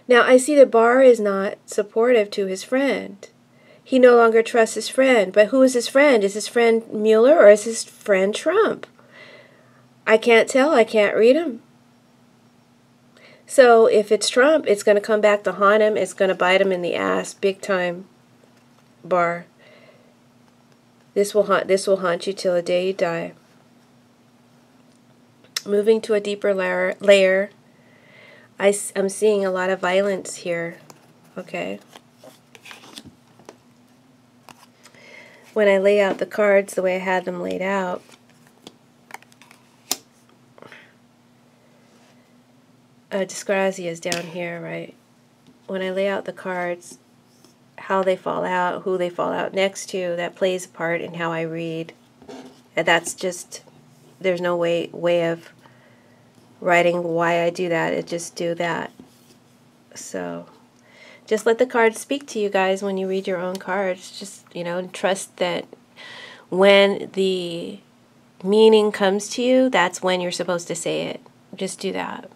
Now, I see that Bar is not supportive to his friend. He no longer trusts his friend. But who is his friend? Is his friend Mueller or is his friend Trump? I can't tell. I can't read him. So if it's Trump, it's going to come back to haunt him. It's going to bite him in the ass big time, Bar. This will haunt you till the day you die. Moving to a deeper layer, I'm seeing a lot of violence here. Okay. When I lay out the cards the way I had them laid out, dyscrasia is down here, right? When I lay out the cards, how they fall out, who they fall out next to, that plays a part in how I read. And that's just, there's no way of writing why I do that. It just do that. So just let the cards speak to you guys when you read your own cards. Just, you know, and trust that when the meaning comes to you, that's when you're supposed to say it. Just do that.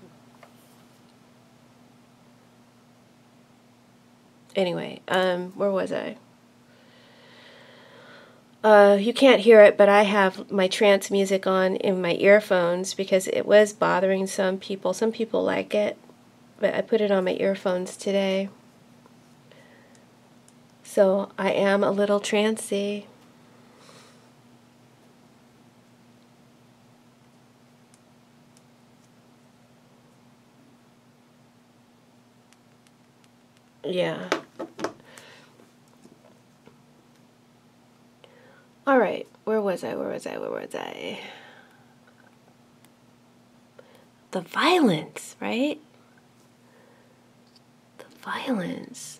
Anyway, where was I? You can't hear it, but I have my trance music on in my earphones because it was bothering some people. Some people like it, but I put it on my earphones today. So I am a little trancy. Yeah. All right. Where was I? The violence, right? The violence.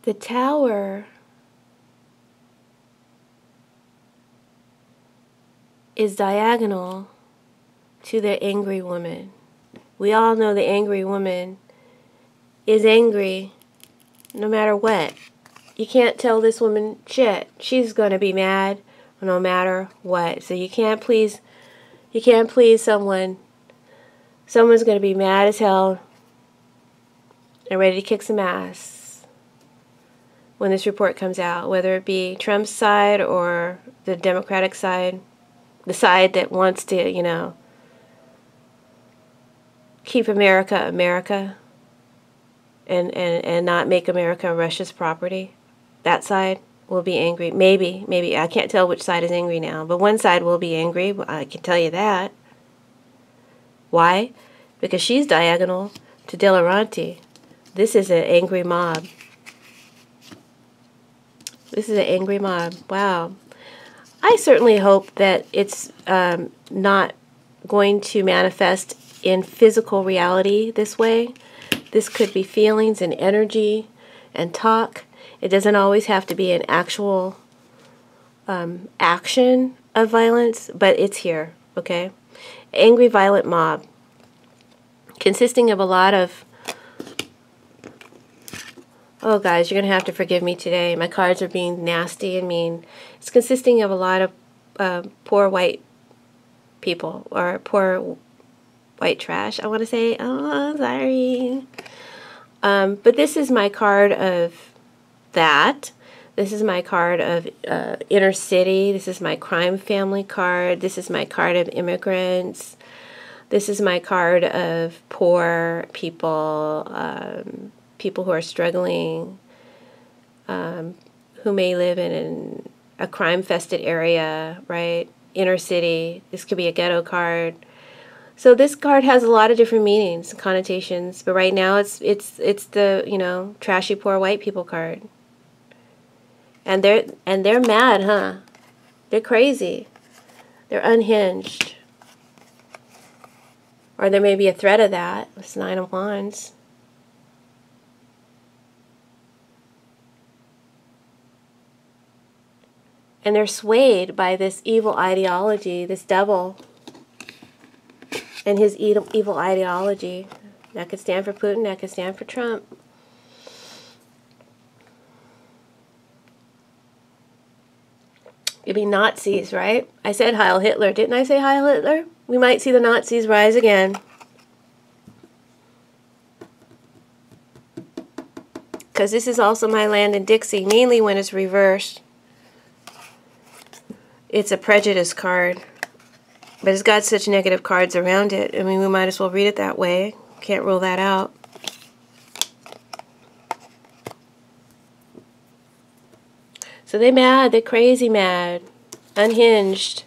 The Tower is diagonal to the angry woman. We all know the angry woman is angry no matter what. You can't tell this woman shit. She's going to be mad no matter what. So you can't please someone. Someone's going to be mad as hell and ready to kick some ass when this report comes out, whether it be Trump's side or the Democratic side, the side that wants to, you know, keep America America and not make America Russia's property. That side will be angry. Maybe. I can't tell which side is angry now, but one side will be angry. I can tell you that. Why? Because she's diagonal to De Laurenti. This is an angry mob. This is an angry mob. Wow. I certainly hope that it's not going to manifest in physical reality this way. This could be feelings and energy and talk. It doesn't always have to be an actual action of violence, but it's here, okay? Angry, violent mob consisting of a lot of... Oh, guys, you're going to have to forgive me today. My cards are being nasty and mean. It's consisting of a lot of poor white people, or poor white trash, I want to say. Oh, sorry. But this is my card of that. This is my card of inner city. This is my crime family card. This is my card of immigrants. This is my card of poor people, people who are struggling, who may live in a crime-fested area, right? Inner city. This could be a ghetto card. So this card has a lot of different meanings and connotations, but right now it's the, you know, trashy poor white people card. And they're mad, huh? They're crazy. They're unhinged. Or there may be a threat of that. It's 9 of Wands. And they're swayed by this evil ideology, this devil, and his evil ideology. That could stand for Putin, that could stand for Trump. It'd be Nazis, right? I said Heil Hitler. Didn't I say Heil Hitler? We might see the Nazis rise again. Because this is also my land in Dixie, mainly when it's reversed. It's a prejudice card. But it's got such negative cards around it. I mean, we might as well read it that way. Can't rule that out. So they're mad. They're crazy mad. Unhinged.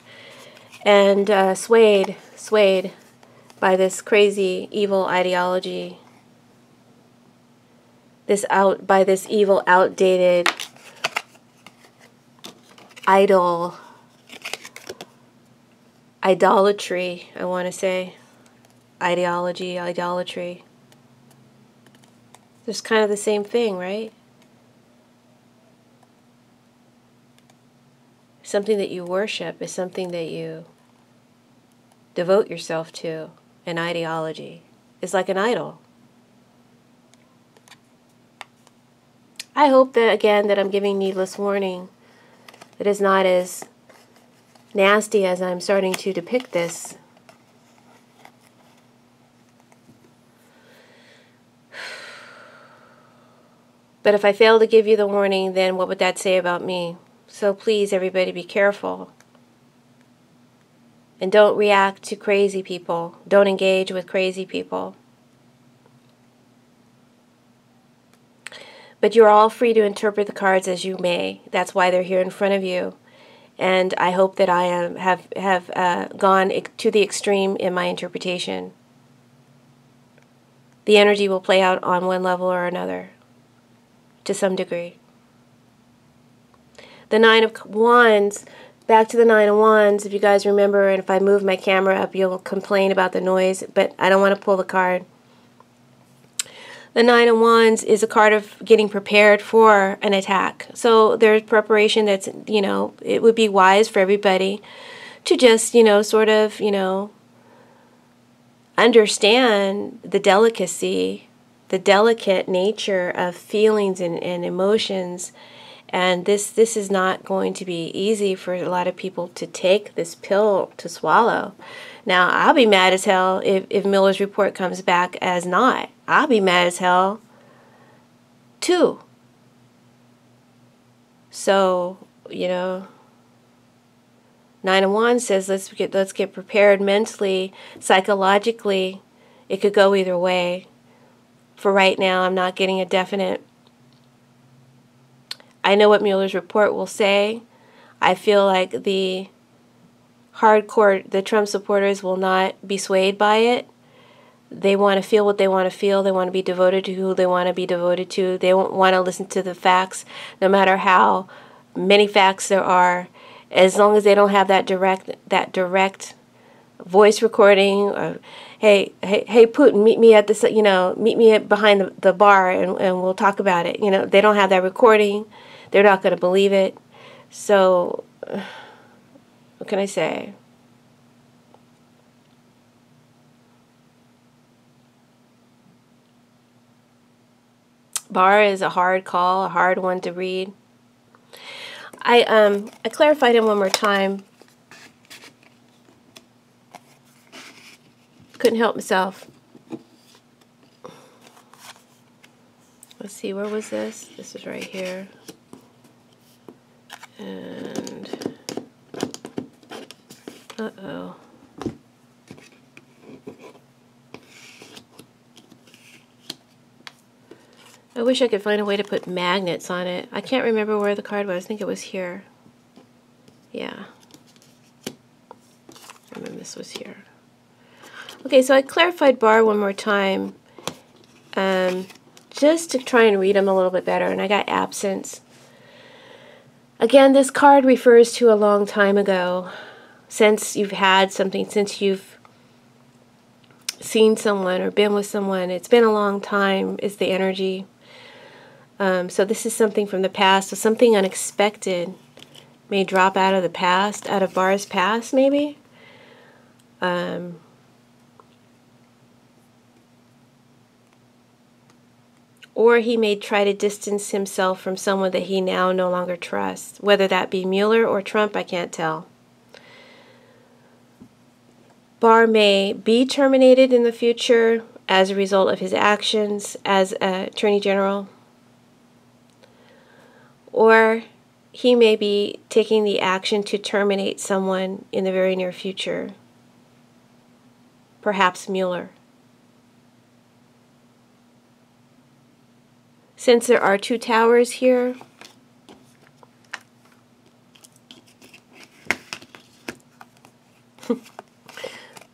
And swayed by this crazy, evil ideology by this evil, outdated, idolatry, I want to say. Ideology, idolatry. It's kind of the same thing, right? Something that you worship is something that you devote yourself to. An ideology is like an idol. I hope that, again, that I'm giving needless warning. It is not as nasty as I'm starting to depict this. But if I fail to give you the warning, then what would that say about me? So please, everybody, be careful. And don't react to crazy people. Don't engage with crazy people. But you're all free to interpret the cards as you may. That's why they're here in front of you. And I hope that I have gone to the extreme in my interpretation. The energy will play out on one level or another, to some degree. The Nine of Wands, back to the Nine of Wands, if you guys remember, and if I move my camera up, you'll complain about the noise, but I don't want to pull the card. The Nine of Wands is a card of getting prepared for an attack. So there's preparation that's, it would be wise for everybody to just, sort of, understand the delicacy, the delicate nature of feelings and emotions. And this is not going to be easy for a lot of people to take this pill to swallow. Now, I'll be mad as hell if Mueller's report comes back as not. I'll be mad as hell, too. So, Nine of Wands says let's get prepared mentally, psychologically. It could go either way. For right now, I'm not getting a definite. I know what Mueller's report will say. I feel like the Trump supporters will not be swayed by it. They want to feel what they want to feel. They want to be devoted to who they want to be devoted to. They won't want to listen to the facts, no matter how many facts there are, as long as they don't have that direct voice recording. Or, hey, Putin, meet me at this, meet me behind the bar, and we'll talk about it. They don't have that recording. They're not going to believe it. So, what can I say? Bar is a hard call, a hard one to read. I clarified him one more time. Couldn't help myself. Let's see, where was this? This is right here. And uh-oh. I wish I could find a way to put magnets on it. I can't remember where the card was. I think it was here. Yeah. I remember this was here. Okay, so I clarified bar one more time, just to try and read them a little bit better, and I got absence. Again, this card refers to a long time ago, since you've had something, since you've seen someone or been with someone. It's been a long time is the energy. So this is something from the past, so something unexpected may drop out of the past, out of Bar's past, maybe. Or he may try to distance himself from someone that he now no longer trusts. Whether that be Mueller or Trump, I can't tell. Barr may be terminated in the future as a result of his actions as Attorney General. Or he may be taking the action to terminate someone in the very near future. Perhaps Mueller. Since there are two towers here,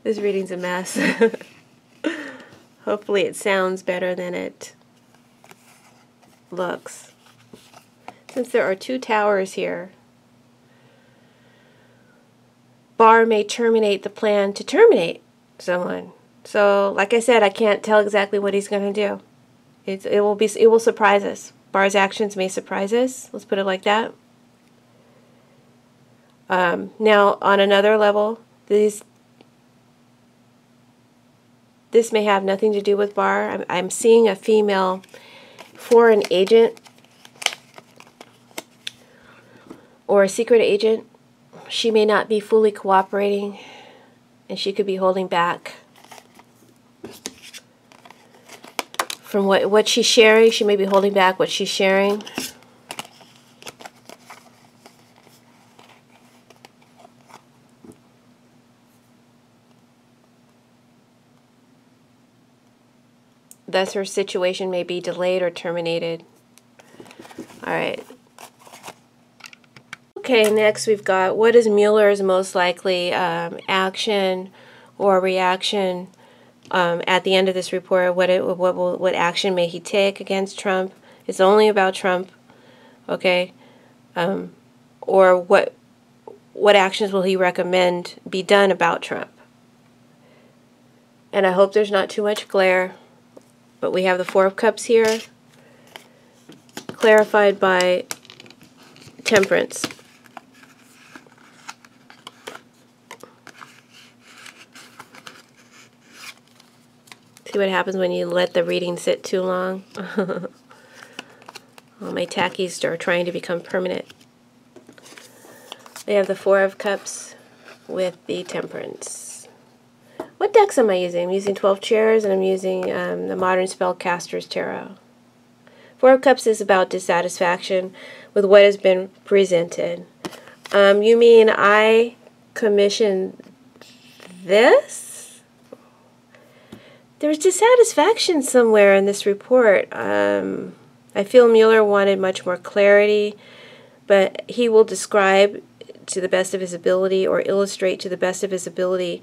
this reading's a mess. Hopefully it sounds better than it looks. Since there are 2 towers here, Barr may terminate the plan to terminate someone. So, like I said, I can't tell exactly what he's going to do. It will surprise us. Barr's actions may surprise us. Let's put it like that. Now, on another level, this may have nothing to do with Barr. I'm seeing a female foreign agent or a secret agent. She may not be fully cooperating, and she could be holding back from what she's sharing. She may be holding back what she's sharing. Thus, her situation may be delayed or terminated. All right. Okay, next we've got, what is Mueller's most likely action or reaction at the end of this report? What action may he take against Trump? It's only about Trump, okay? Or what actions will he recommend be done about Trump? And I hope there's not too much glare, but we have the 4 of Cups here, clarified by Temperance. See what happens when you let the reading sit too long? All my tackies are trying to become permanent. They have the 4 of Cups with the Temperance. What decks am I using? I'm using 12 Chairs, and I'm using the Modern Spellcaster's Tarot. 4 of Cups is about dissatisfaction with what has been presented. You mean I commissioned this? There's dissatisfaction somewhere in this report. I feel Mueller wanted much more clarity, but he will describe to the best of his ability or illustrate to the best of his ability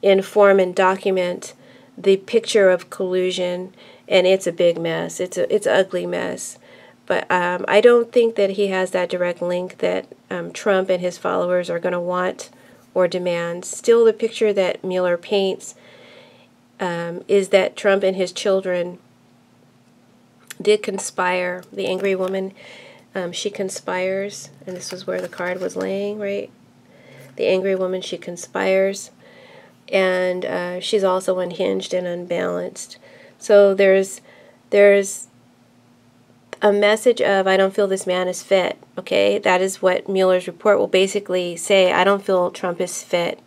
in form and document the picture of collusion, and it's a big mess. It's an ugly mess. But I don't think that he has that direct link that Trump and his followers are going to want or demand. Still, the picture that Mueller paints is that Trump and his children did conspire. The angry woman, she conspires, and this was where the card was laying, right? The angry woman, she conspires, and she's also unhinged and unbalanced. So there's a message of, I don't feel this man is fit, okay? That is what Mueller's report will basically say. I don't feel Trump is fit,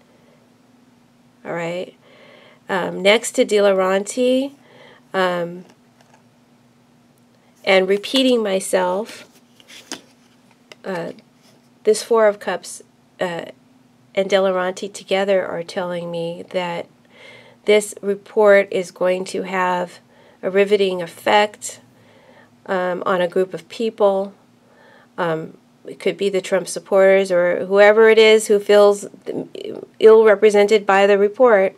all right? Next to Dilaranti, and repeating myself, this 4 of Cups and Dilaranti together are telling me that this report is going to have a riveting effect on a group of people. It could be the Trump supporters or whoever it is who feels ill-represented by the report.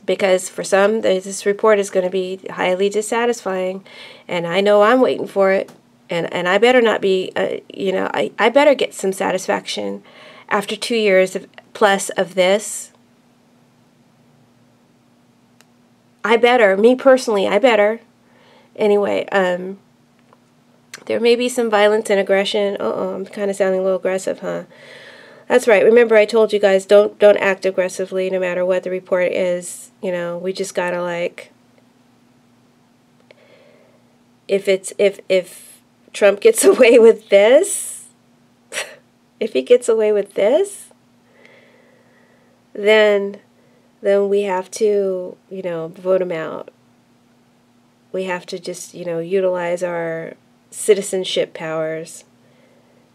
Because for some, this report is going to be highly dissatisfying, and I know I'm waiting for it, and I better not be, I better get some satisfaction after 2 years plus of this. I better, me personally, I better. Anyway, there may be some violence and aggression. I'm kind of sounding a little aggressive, huh? That's right. Remember, I told you guys, don't act aggressively no matter what the report is. We just gotta, like, if Trump gets away with this, if he gets away with this, then we have to, vote him out. We have to just, utilize our citizenship powers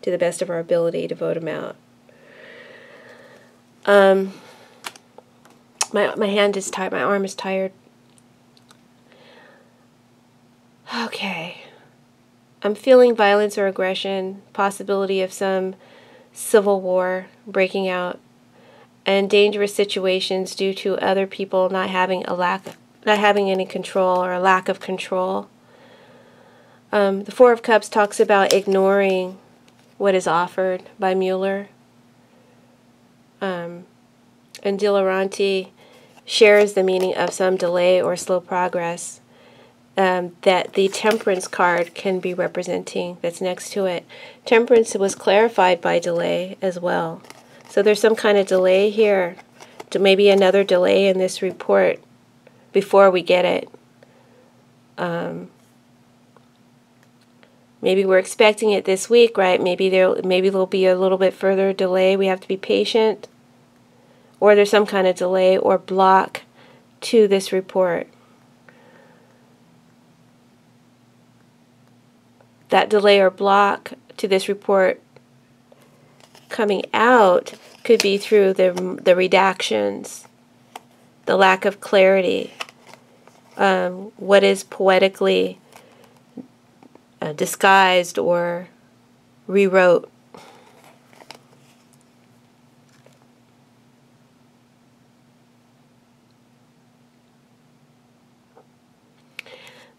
to the best of our ability to vote him out. My hand is tired. My arm is tired. Okay. I'm feeling violence or aggression, possibility of some civil war breaking out, and dangerous situations due to other people not having any control or a lack of control. The Four of Cups talks about ignoring what is offered by Mueller. And Dilaranti shares the meaning of some delay or slow progress that the Temperance card can be representing that's next to it. Temperance was clarified by delay as well. So there's some kind of delay here, maybe another delay in this report before we get it. Maybe we're expecting it this week, right? Maybe there'll be a little bit further delay. We have to be patient. Or there's some kind of delay or block to this report. That delay or block to this report coming out could be through the redactions, the lack of clarity, what is poetically disguised or rewrote.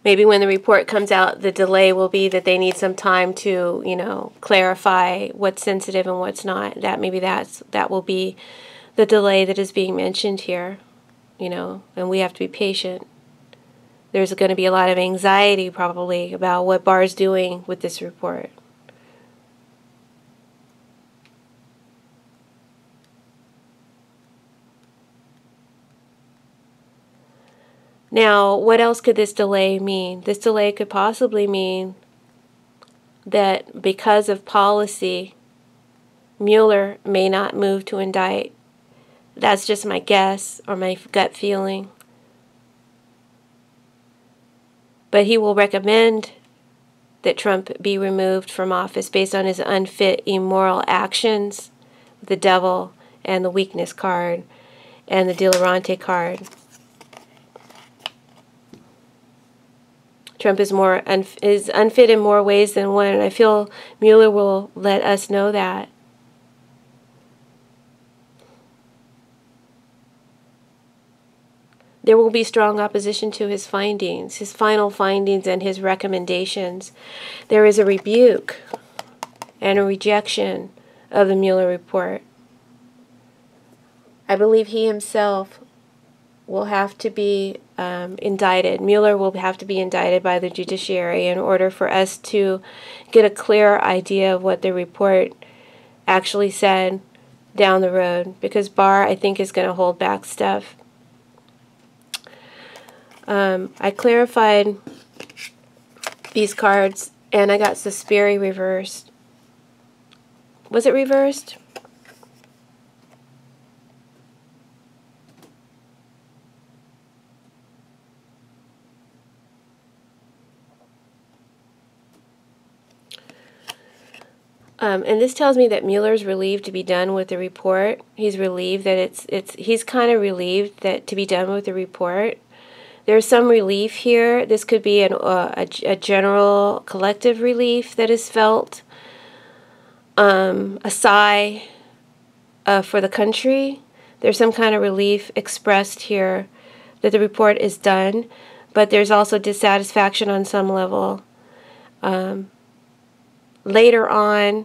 Maybe when the report comes out, the delay will be that they need some time to, clarify what's sensitive and what's not. That will be the delay that is being mentioned here, and we have to be patient. There's going to be a lot of anxiety probably about what Barr's doing with this report. Now, what else could this delay mean? This delay could possibly mean that because of policy, Mueller may not move to indict. That's just my guess or my gut feeling. But he will recommend that Trump be removed from office based on his unfit, immoral actions, the devil and the weakness card and the Dilarante card. Trump is unfit in more ways than one, and I feel Mueller will let us know that. There will be strong opposition to his findings, his final findings and his recommendations. There is a rebuke and a rejection of the Mueller report. I believe he himself will have to be indicted. Mueller will have to be indicted by the judiciary in order for us to get a clear idea of what the report actually said down the road, because Barr, I think, is going to hold back stuff. I clarified these cards, and I got Suspiri reversed. Was it reversed? And this tells me that Mueller's relieved to be done with the report. He's relieved that he's kind of relieved that to be done with the report. There's some relief here. This could be a general collective relief that is felt, a sigh for the country. There's some kind of relief expressed here that the report is done, but there's also dissatisfaction on some level. Later on,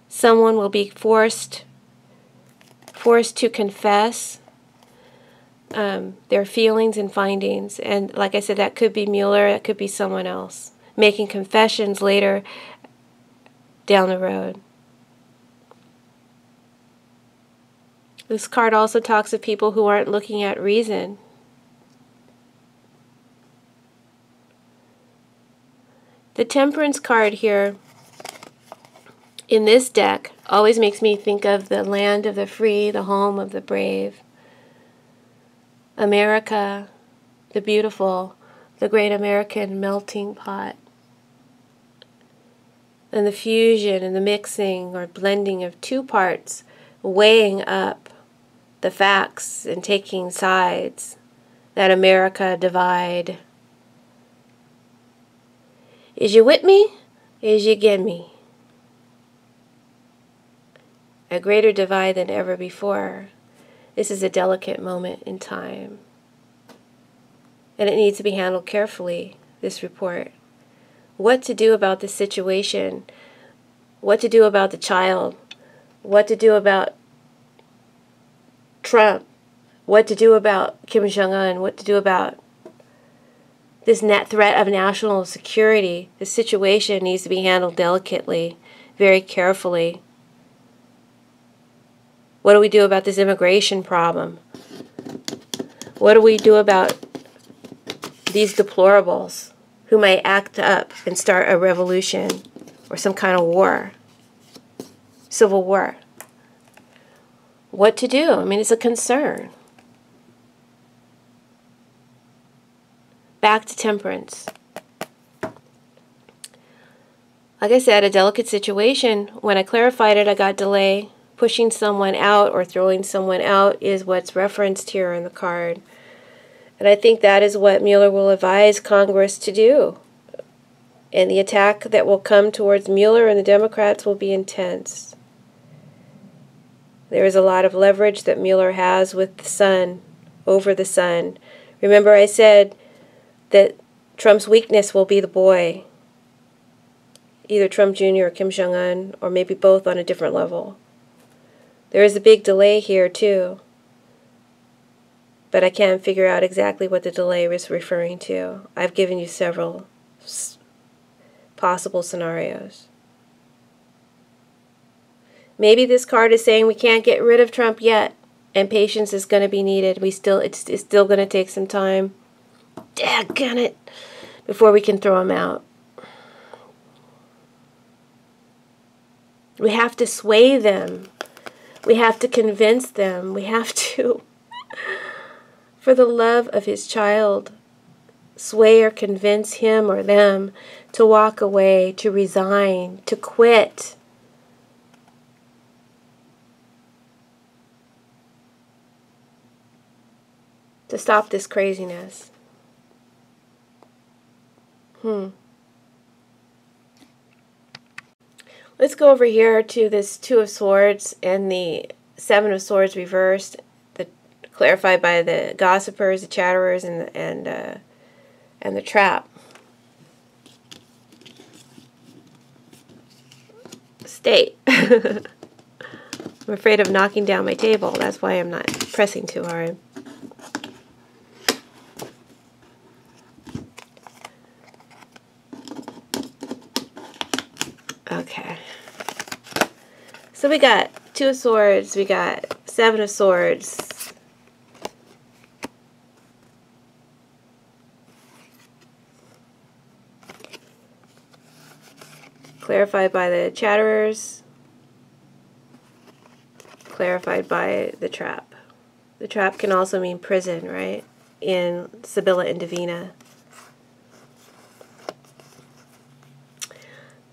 someone will be forced to confess their feelings and findings. And like I said, that could be Mueller, that could be someone else, making confessions later down the road. This card also talks of people who aren't looking at reason. The Temperance card here in this deck always makes me think of the land of the free, the home of the brave. America, the beautiful, the great American melting pot. And the fusion and the mixing or blending of two parts, weighing up the facts and taking sides. That America divide. Is you with me? Is you get me? A greater divide than ever before. This is a delicate moment in time. and it needs to be handled carefully, this report. What to do about the situation, what to do about the child, what to do about Trump, what to do about Kim Jong-un, what to do about this net threat of national security. The situation needs to be handled delicately, very carefully. What do we do about this immigration problem? What do we do about these deplorables who might act up and start a revolution or some kind of war, civil war? What to do? I mean, it's a concern. Back to temperance. Like I said, a delicate situation. When I clarified it, I got delay. Pushing someone out or throwing someone out is what's referenced here in the card. And I think that is what Mueller will advise Congress to do. And the attack that will come towards Mueller and the Democrats will be intense. There is a lot of leverage that Mueller has with the son, over the son. Remember I said that Trump's weakness will be the boy. Either Trump Jr. or Kim Jong-un, or maybe both on a different level. There is a big delay here too. But I can't figure out exactly what the delay is referring to. I've given you several possible scenarios. Maybe this card is saying we can't get rid of Trump yet, and patience is going to be needed. It's still going to take some time. Daggone it, before we can throw him out. We have to sway them. We have to convince them. We have to, for the love of his child, sway or convince him or them to walk away, to resign, to quit. To stop this craziness. Let's go over here to this Two of Swords and the Seven of Swords reversed, clarified by the gossipers, the chatterers, and the trap. State. I'm afraid of knocking down my table. That's why I'm not pressing too hard. Okay. So we got Two of Swords, we got Seven of Swords. Clarified by the chatterers. Clarified by the trap. The trap can also mean prison, right? In Sibilla and Divina.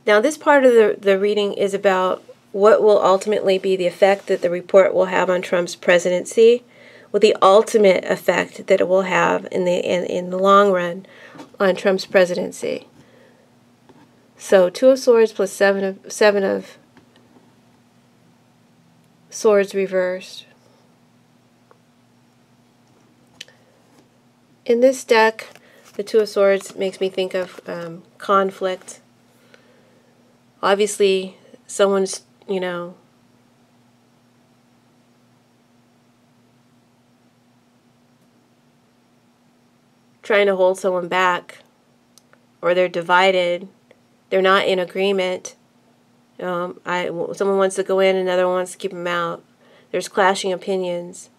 Now this part of the reading is about what will ultimately be the effect that the report will have on Trump's presidency, with the ultimate effect that it will have in the long run on Trump's presidency. So Two of Swords plus Seven of Swords reversed. In this deck, the Two of Swords makes me think of conflict. Obviously, someone's, trying to hold someone back, or they're divided, they're not in agreement. Someone wants to go in, another one wants to keep them out. There's clashing opinions,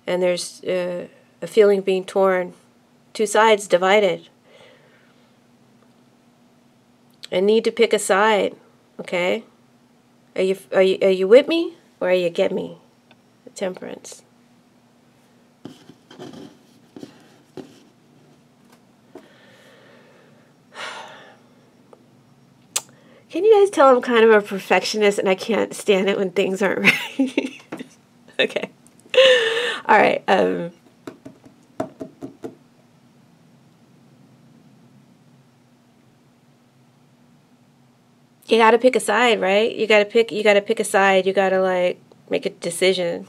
and there's a feeling of being torn. Two sides divided. And need to pick a side, okay? Are you with me, or are you get me? Temperance. Can you guys tell I'm kind of a perfectionist and I can't stand it when things aren't right? Okay. All right. You got to pick a side, right? You got to pick a side. You got to like make a decision.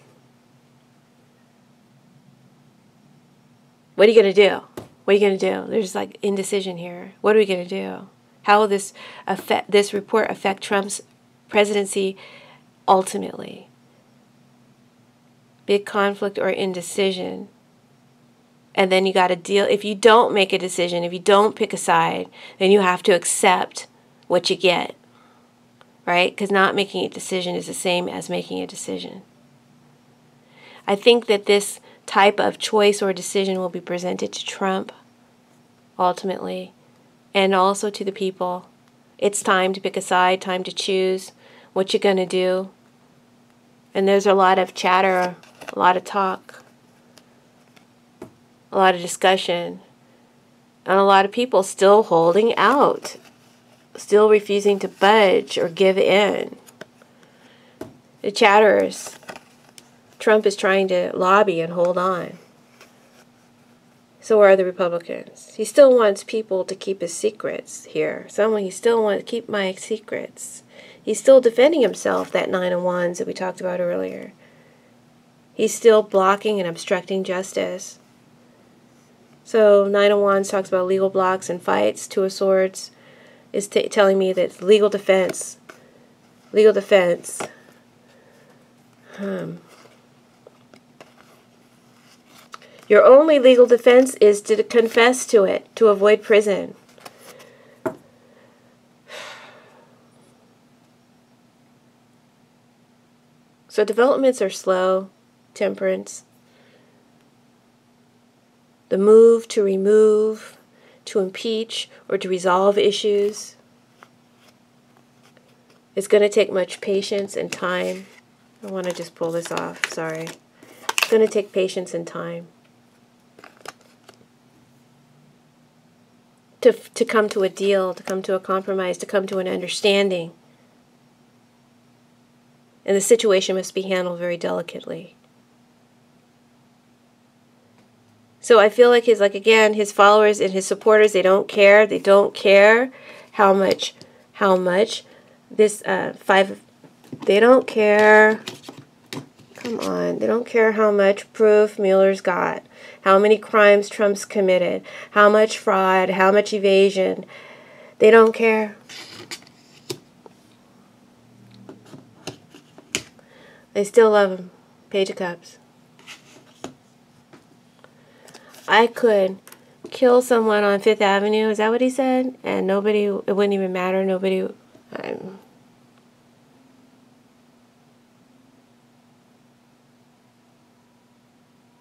What are you going to do? What are you going to do? There's like indecision here. What are we going to do? How will this report affect Trump's presidency ultimately? Big conflict or indecision. And then you got to deal. If you don't make a decision, if you don't pick a side, then you have to accept what you get. Right? Because not making a decision is the same as making a decision. I think that this type of choice or decision will be presented to Trump ultimately, and also to the people. It's time to pick a side, time to choose what you're going to do. And there's a lot of chatter, a lot of talk, a lot of discussion, and a lot of people still holding out, still refusing to budge or give in. The chatterers, Trump is trying to lobby and hold on. So are the Republicans. He still wants people to keep his secrets here. He still wants to keep my secrets. He's still defending himself, that 9 of Wands that we talked about earlier. He's still blocking and obstructing justice. So 9 of Wands talks about legal blocks and fights. 2 of Swords is telling me that legal defense. Your only legal defense is to confess to it, to avoid prison. So developments are slow, Temperance. The move to remove, to impeach, or to resolve issues is going to take much patience and time. I want to just pull this off, sorry. It's going to take patience and time to come to a deal, to come to a compromise, to come to an understanding. And the situation must be handled very delicately. So I feel like his followers and his supporters, they don't care. They don't care how much this they don't care. Come on. They don't care how much proof Mueller's got, how many crimes Trump's committed, how much fraud, how much evasion. They don't care. They still love him. Page of Cups. I could kill someone on 5th Avenue, is that what he said? And it wouldn't even matter,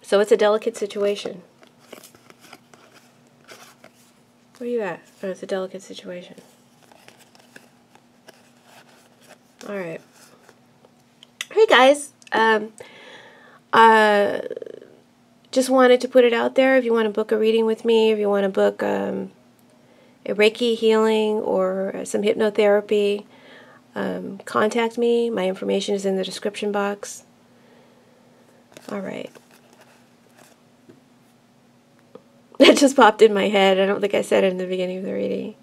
So it's a delicate situation. Where are you at? Oh, it's a delicate situation. Alright. Hey guys, just wanted to put it out there. If you want to book a reading with me, if you want to book a Reiki healing or some hypnotherapy, contact me. My information is in the description box. Alright. That just popped in my head. I don't think I said it in the beginning of the reading.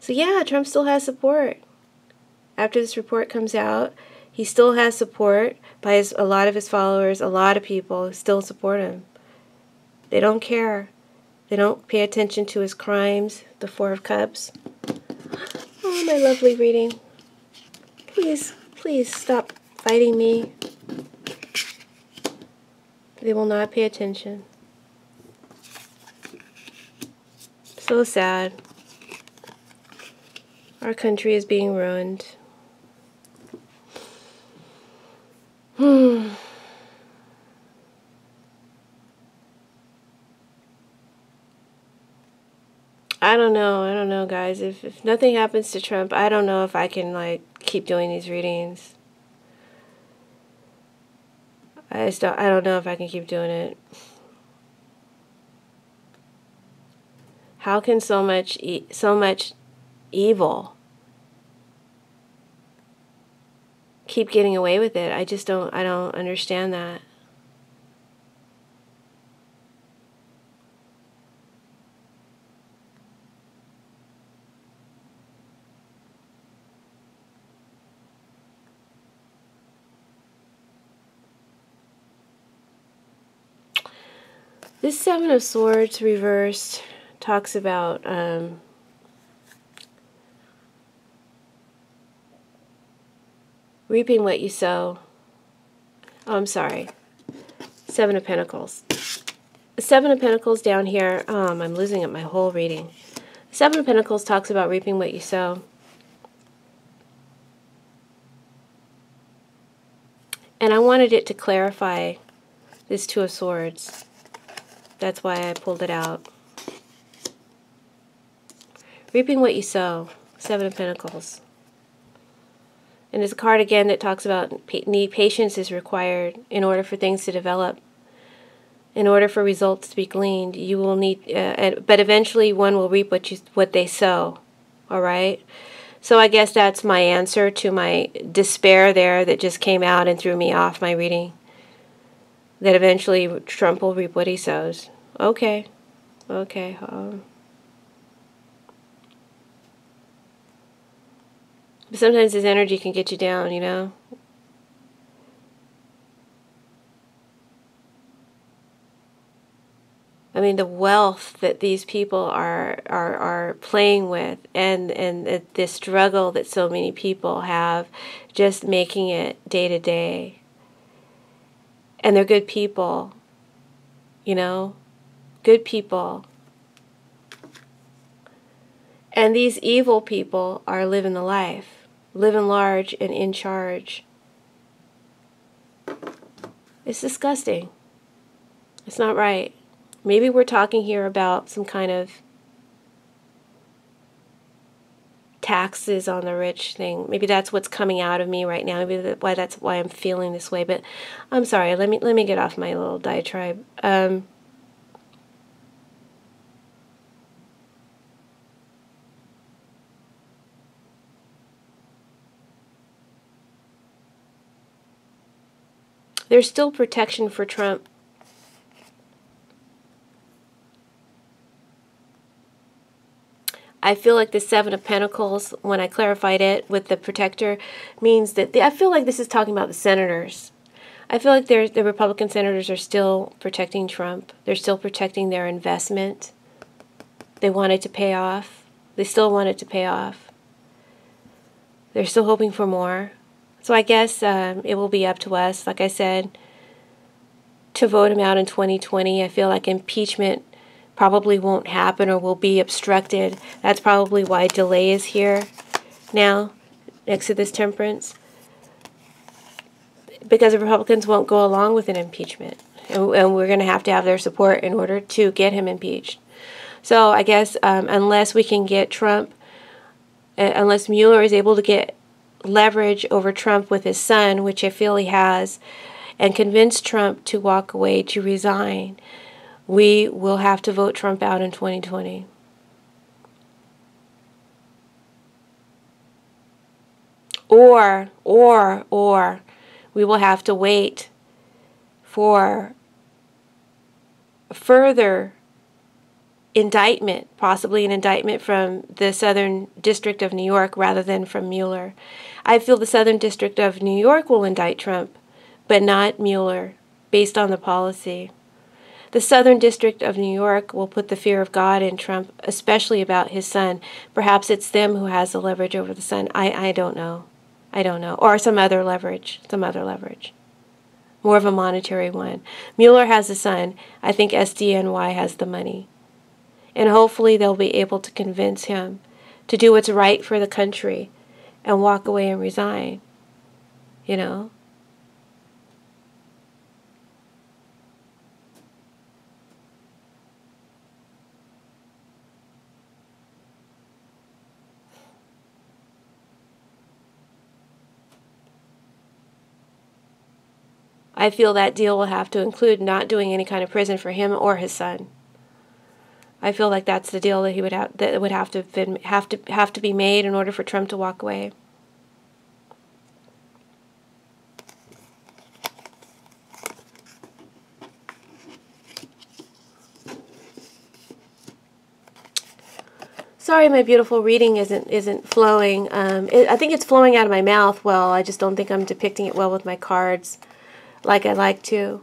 So yeah, Trump still has support. After this report comes out, he still has support by a lot of his followers, a lot of people still support him. They don't care. They don't pay attention to his crimes, the 4 of Cups. Oh, my lovely reading. Please, please stop fighting me. They will not pay attention. So sad. Our country is being ruined. I don't know, guys. If nothing happens to Trump, I don't know if I can, keep doing these readings. I don't know if I can keep doing it. How can so much evil keep getting away with it? I don't understand that. This Seven of Swords reversed talks about reaping what you sow. Oh, I'm sorry. Seven of Pentacles. The Seven of Pentacles down here, I'm losing up my whole reading. The Seven of Pentacles talks about reaping what you sow. And I wanted it to clarify this Two of Swords. That's why I pulled it out. Reaping what you sow. Seven of Pentacles. And there's a card again that talks about patience is required in order for things to develop. In order for results to be gleaned, you will need, but eventually one will reap what they sow. All right? So I guess that's my answer to my despair there that just came out and threw me off my reading. That eventually Trump will reap what he sows. Okay. Okay. But sometimes his energy can get you down, you know? I mean, the wealth that these people are playing with, and the struggle that so many people have, just making it day to day. And they're good people, you know, good people. And these evil people are living the life, living large and in charge. It's disgusting. It's not right. Maybe we're talking here about some kind of taxes on the rich thing. Maybe that's what's coming out of me right now. Maybe that's why I'm feeling this way. But I'm sorry. Let me get off my little diatribe. There's still protection for Trump. I feel like the Seven of Pentacles, when I clarified it with the protector, means that I feel like this is talking about the senators. I feel like the Republican senators are still protecting Trump. They're still protecting their investment. They want it to pay off. They still want it to pay off. They're still hoping for more. So I guess it will be up to us, like I said, to vote him out in 2020. I feel like impeachment probably won't happen or will be obstructed. That's probably why delay is here now, next to this Temperance. Because the Republicans won't go along with an impeachment. And we're going to have their support in order to get him impeached. So I guess unless we can get Trump, unless Mueller is able to get leverage over Trump with his son, which I feel he has, and convince Trump to walk away, to resign, we will have to vote Trump out in 2020. Or we will have to wait for further indictment, possibly an indictment from the Southern District of New York rather than from Mueller. I feel the Southern District of New York will indict Trump, but not Mueller, based on the policy. The Southern District of New York will put the fear of God in Trump, especially about his son. Perhaps it's them who has the leverage over the son. I don't know. I don't know. Or some other leverage. More of a monetary one. Mueller has the son. I think SDNY has the money. And hopefully they'll be able to convince him to do what's right for the country and walk away and resign. You know? I feel that deal will have to include not doing any kind of prison for him or his son. I feel like that's the deal that he would have to be made in order for Trump to walk away. Sorry, my beautiful reading isn't flowing. I think it's flowing out of my mouth well. I just don't think I'm depicting it well with my cards like I like to.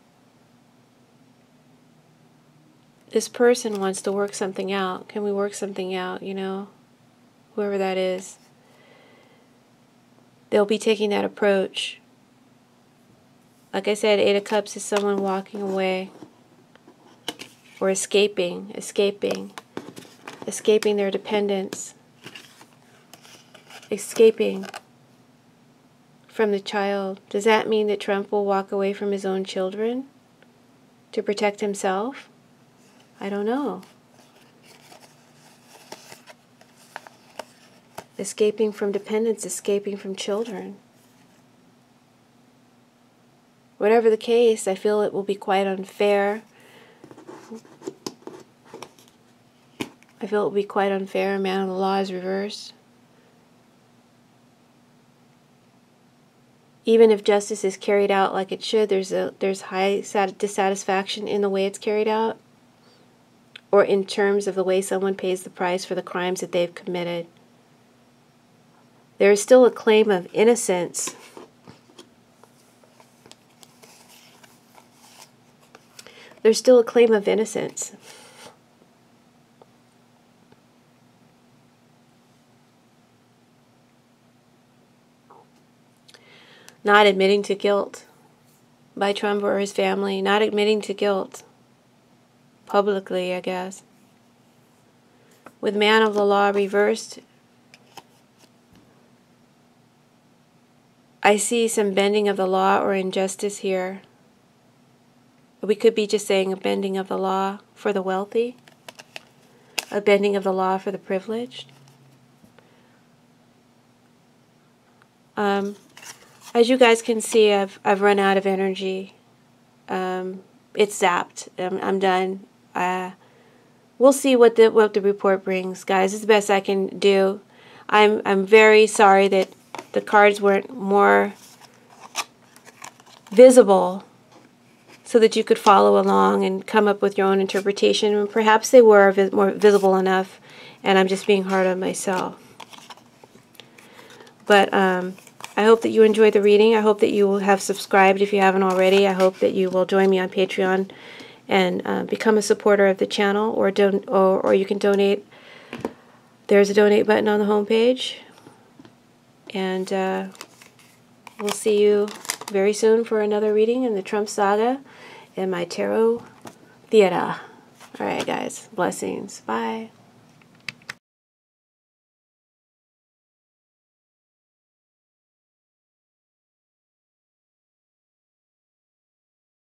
this person wants to work something out. Can we work something out, you know? Whoever that is. They'll be taking that approach. Like I said, 8 of Cups is someone walking away. Or escaping their dependence. Escaping from the child. Does that mean that Trump will walk away from his own children to protect himself? I don't know. Escaping from dependence, escaping from children. Whatever the case, I feel it will be quite unfair. I feel it will be quite unfair. Man of the law is reversed. Even if justice is carried out like it should, there's high dissatisfaction in the way it's carried out, or in terms of the way someone pays the price for the crimes that they've committed. There is still a claim of innocence. There's still a claim of innocence. Not admitting to guilt by Trump or his family. Not admitting to guilt. Publicly, I guess. With man of the law reversed, I see some bending of the law or injustice here. We could be just saying a bending of the law for the wealthy. A bending of the law for the privileged. As you guys can see, I've run out of energy. It's zapped. I'm done. We'll see what the report brings, guys. It's the best I can do. I'm very sorry that the cards weren't more visible so that you could follow along and come up with your own interpretation. And perhaps they were more visible enough, and I'm just being hard on myself. But I hope that you enjoyed the reading. I hope that you will have subscribed if you haven't already. I hope that you will join me on Patreon and become a supporter of the channel, or you can donate. There's a donate button on the homepage. And we'll see you very soon for another reading in the Trump saga in my tarot theater. Alright guys, blessings. Bye.